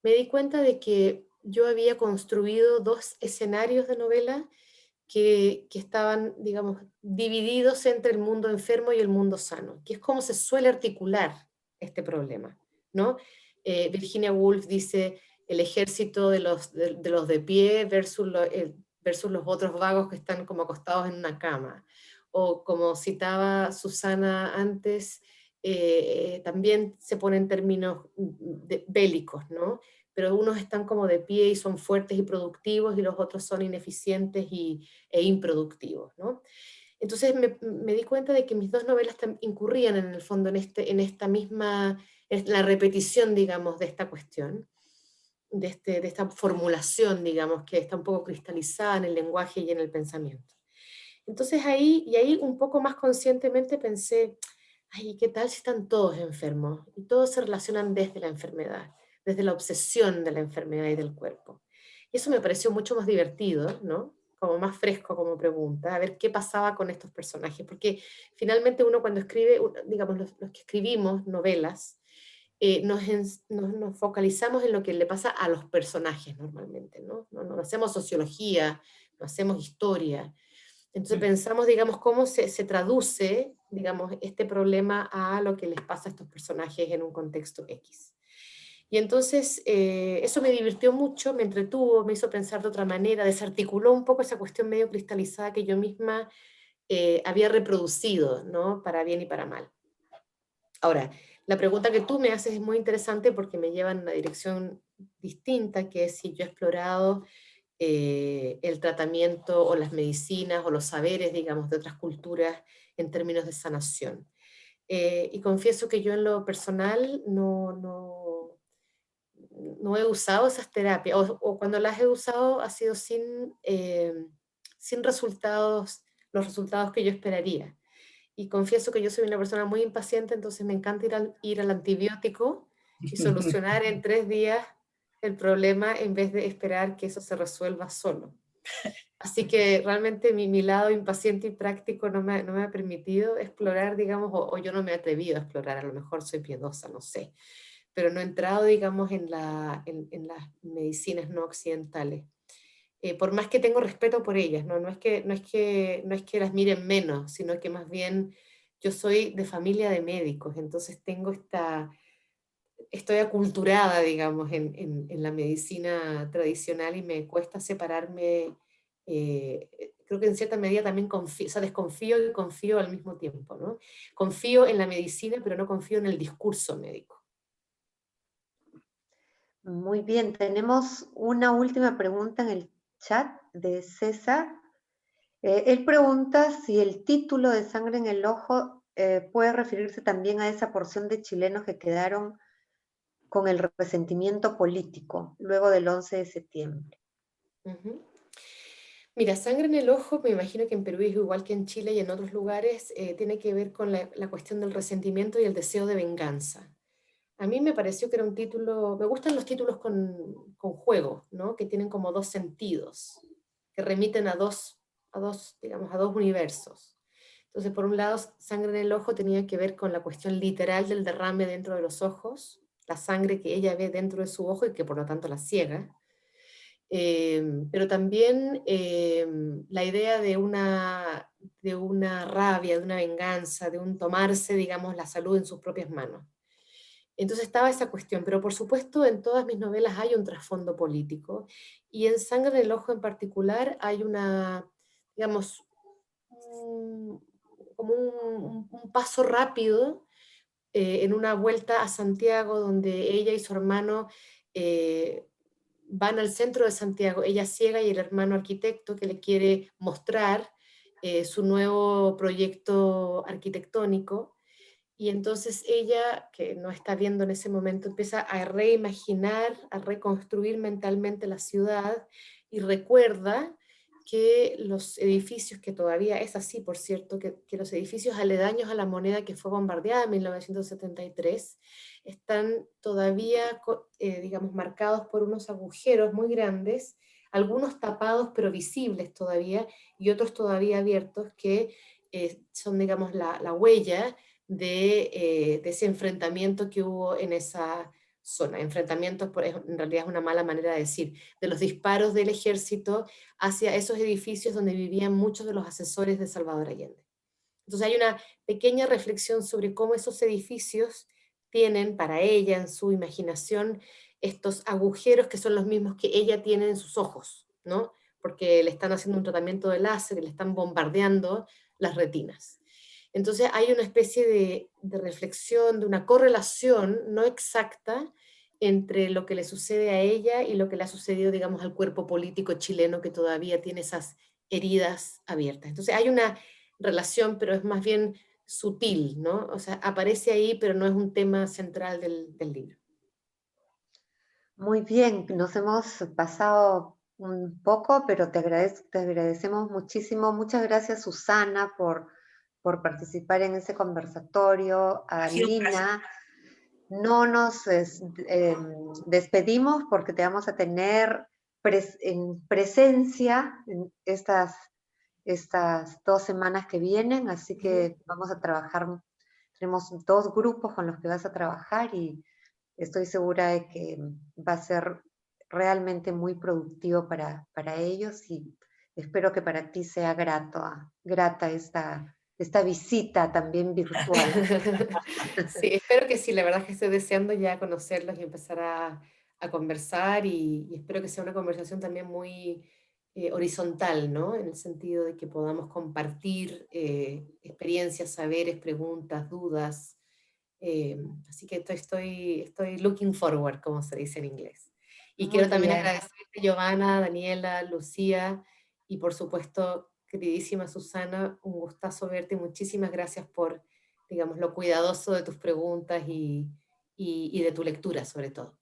me di cuenta de que yo había construido dos escenarios de novela que estaban, digamos, divididos entre el mundo enfermo y el mundo sano, que es como se suele articular este problema, ¿no? Virginia Woolf dice el ejército de los de pie versus los otros vagos que están como acostados en una cama. O como citaba Susana antes, también se ponen términos bélicos, ¿no? Pero unos están como de pie y son fuertes y productivos y los otros son ineficientes e improductivos, ¿no? Entonces me di cuenta de que mis dos novelas incurrían en el fondo en esta misma, en la repetición, digamos, de esta cuestión, de esta formulación, digamos, que está un poco cristalizada en el lenguaje y en el pensamiento. Entonces ahí un poco más conscientemente pensé, ay, ¿qué tal si están todos enfermos? Y todos se relacionan desde la enfermedad, desde la obsesión de la enfermedad y del cuerpo. Y eso me pareció mucho más divertido, ¿no? Como más fresco como pregunta, a ver qué pasaba con estos personajes, porque finalmente uno cuando escribe, digamos, los que escribimos novelas, nos focalizamos en lo que le pasa a los personajes normalmente, ¿no? No hacemos sociología, no hacemos historia. Entonces pensamos, digamos, cómo se traduce, digamos, este problema a lo que les pasa a estos personajes en un contexto X. Y entonces eso me divirtió mucho, me entretuvo, me hizo pensar de otra manera, desarticuló un poco esa cuestión medio cristalizada que yo misma había reproducido, ¿no? Para bien y para mal. Ahora, la pregunta que tú me haces es muy interesante porque me lleva en una dirección distinta, que es si yo he explorado el tratamiento o las medicinas o los saberes, digamos, de otras culturas en términos de sanación. Y confieso que yo en lo personal no he usado esas terapias, o cuando las he usado ha sido sin resultados, los resultados que yo esperaría. Y confieso que yo soy una persona muy impaciente, entonces me encanta ir al antibiótico y solucionar en 3 días el problema en vez de esperar que eso se resuelva solo. Así que realmente mi lado impaciente y práctico no me ha permitido explorar, digamos, o yo no me he atrevido a explorar, a lo mejor soy piedosa, no sé, pero no he entrado, digamos, en las medicinas no occidentales. Por más que tengo respeto por ellas, ¿no? No es que las miren menos, sino que más bien yo soy de familia de médicos, entonces estoy aculturada, digamos, en la medicina tradicional y me cuesta separarme, creo que en cierta medida también confío, o sea, desconfío y confío al mismo tiempo, ¿no? Confío en la medicina, pero no confío en el discurso médico. Muy bien, tenemos una última pregunta en el chat de César. Él pregunta si el título de Sangre en el Ojo puede referirse también a esa porción de chilenos que quedaron con el resentimiento político luego del 11 de septiembre. Ujú. Mira, Sangre en el Ojo, me imagino que en Perú es igual que en Chile y en otros lugares, tiene que ver con la cuestión del resentimiento y el deseo de venganza. A mí me pareció que era un título, me gustan los títulos con juego, ¿no? Que tienen como dos sentidos, que remiten digamos, a dos universos. Entonces, por un lado, Sangre en el Ojo tenía que ver con la cuestión literal del derrame dentro de los ojos, la sangre que ella ve dentro de su ojo y que por lo tanto la ciega. Pero también la idea de una rabia, de una venganza, de un tomarse, digamos, la salud en sus propias manos. Entonces estaba esa cuestión, pero por supuesto en todas mis novelas hay un trasfondo político y en Sangre en el Ojo en particular hay digamos, como un paso rápido en una vuelta a Santiago donde ella y su hermano van al centro de Santiago, ella ciega y el hermano arquitecto que le quiere mostrar su nuevo proyecto arquitectónico, y entonces ella, que no está viendo en ese momento, empieza a reimaginar, a reconstruir mentalmente la ciudad, y recuerda que los edificios, que todavía es así, por cierto, que los edificios aledaños a la Moneda, que fue bombardeada en 1973, están todavía, digamos, marcados por unos agujeros muy grandes, algunos tapados pero visibles todavía, y otros todavía abiertos, que son, digamos, la huella de ese enfrentamiento que hubo en esa zona. Enfrentamientos, en realidad es una mala manera de decir, de los disparos del ejército hacia esos edificios donde vivían muchos de los asesores de Salvador Allende. Entonces hay una pequeña reflexión sobre cómo esos edificios tienen para ella, en su imaginación, estos agujeros que son los mismos que ella tiene en sus ojos, ¿no? Porque le están haciendo un tratamiento de láser y le están bombardeando las retinas. Entonces hay una especie de reflexión, de una correlación no exacta entre lo que le sucede a ella y lo que le ha sucedido, digamos, al cuerpo político chileno, que todavía tiene esas heridas abiertas. Entonces hay una relación, pero es más bien sutil, ¿no? O sea, aparece ahí, pero no es un tema central del libro. Muy bien, nos hemos pasado un poco, pero te agradecemos muchísimo. Muchas gracias, Susana, por participar en ese conversatorio. A Ha sido un placer. Lina, no nos despedimos porque te vamos a tener en presencia en estas 2 semanas que vienen, así que vamos a trabajar, tenemos 2 grupos con los que vas a trabajar y estoy segura de que va a ser realmente muy productivo para ellos, y espero que para ti sea grata esta visita también virtual. Sí, espero que sí, la verdad es que estoy deseando ya conocerlos y empezar a conversar, y espero que sea una conversación también muy horizontal, ¿no? En el sentido de que podamos compartir experiencias, saberes, preguntas, dudas. Así que estoy looking forward, como se dice en inglés. Y Muy quiero también bien. agradecerte, Giovanna, Daniela, Lucía, y por supuesto, queridísima Susana, un gustazo verte y muchísimas gracias por, digamos, lo cuidadoso de tus preguntas y de tu lectura, sobre todo.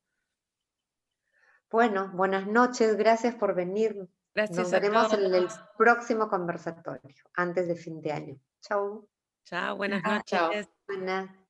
Bueno, buenas noches, gracias por venir. Gracias Nos a veremos todos. en el próximo conversatorio, antes de fin de año. Chau. Chao, buenas Chao. noches. Buenas.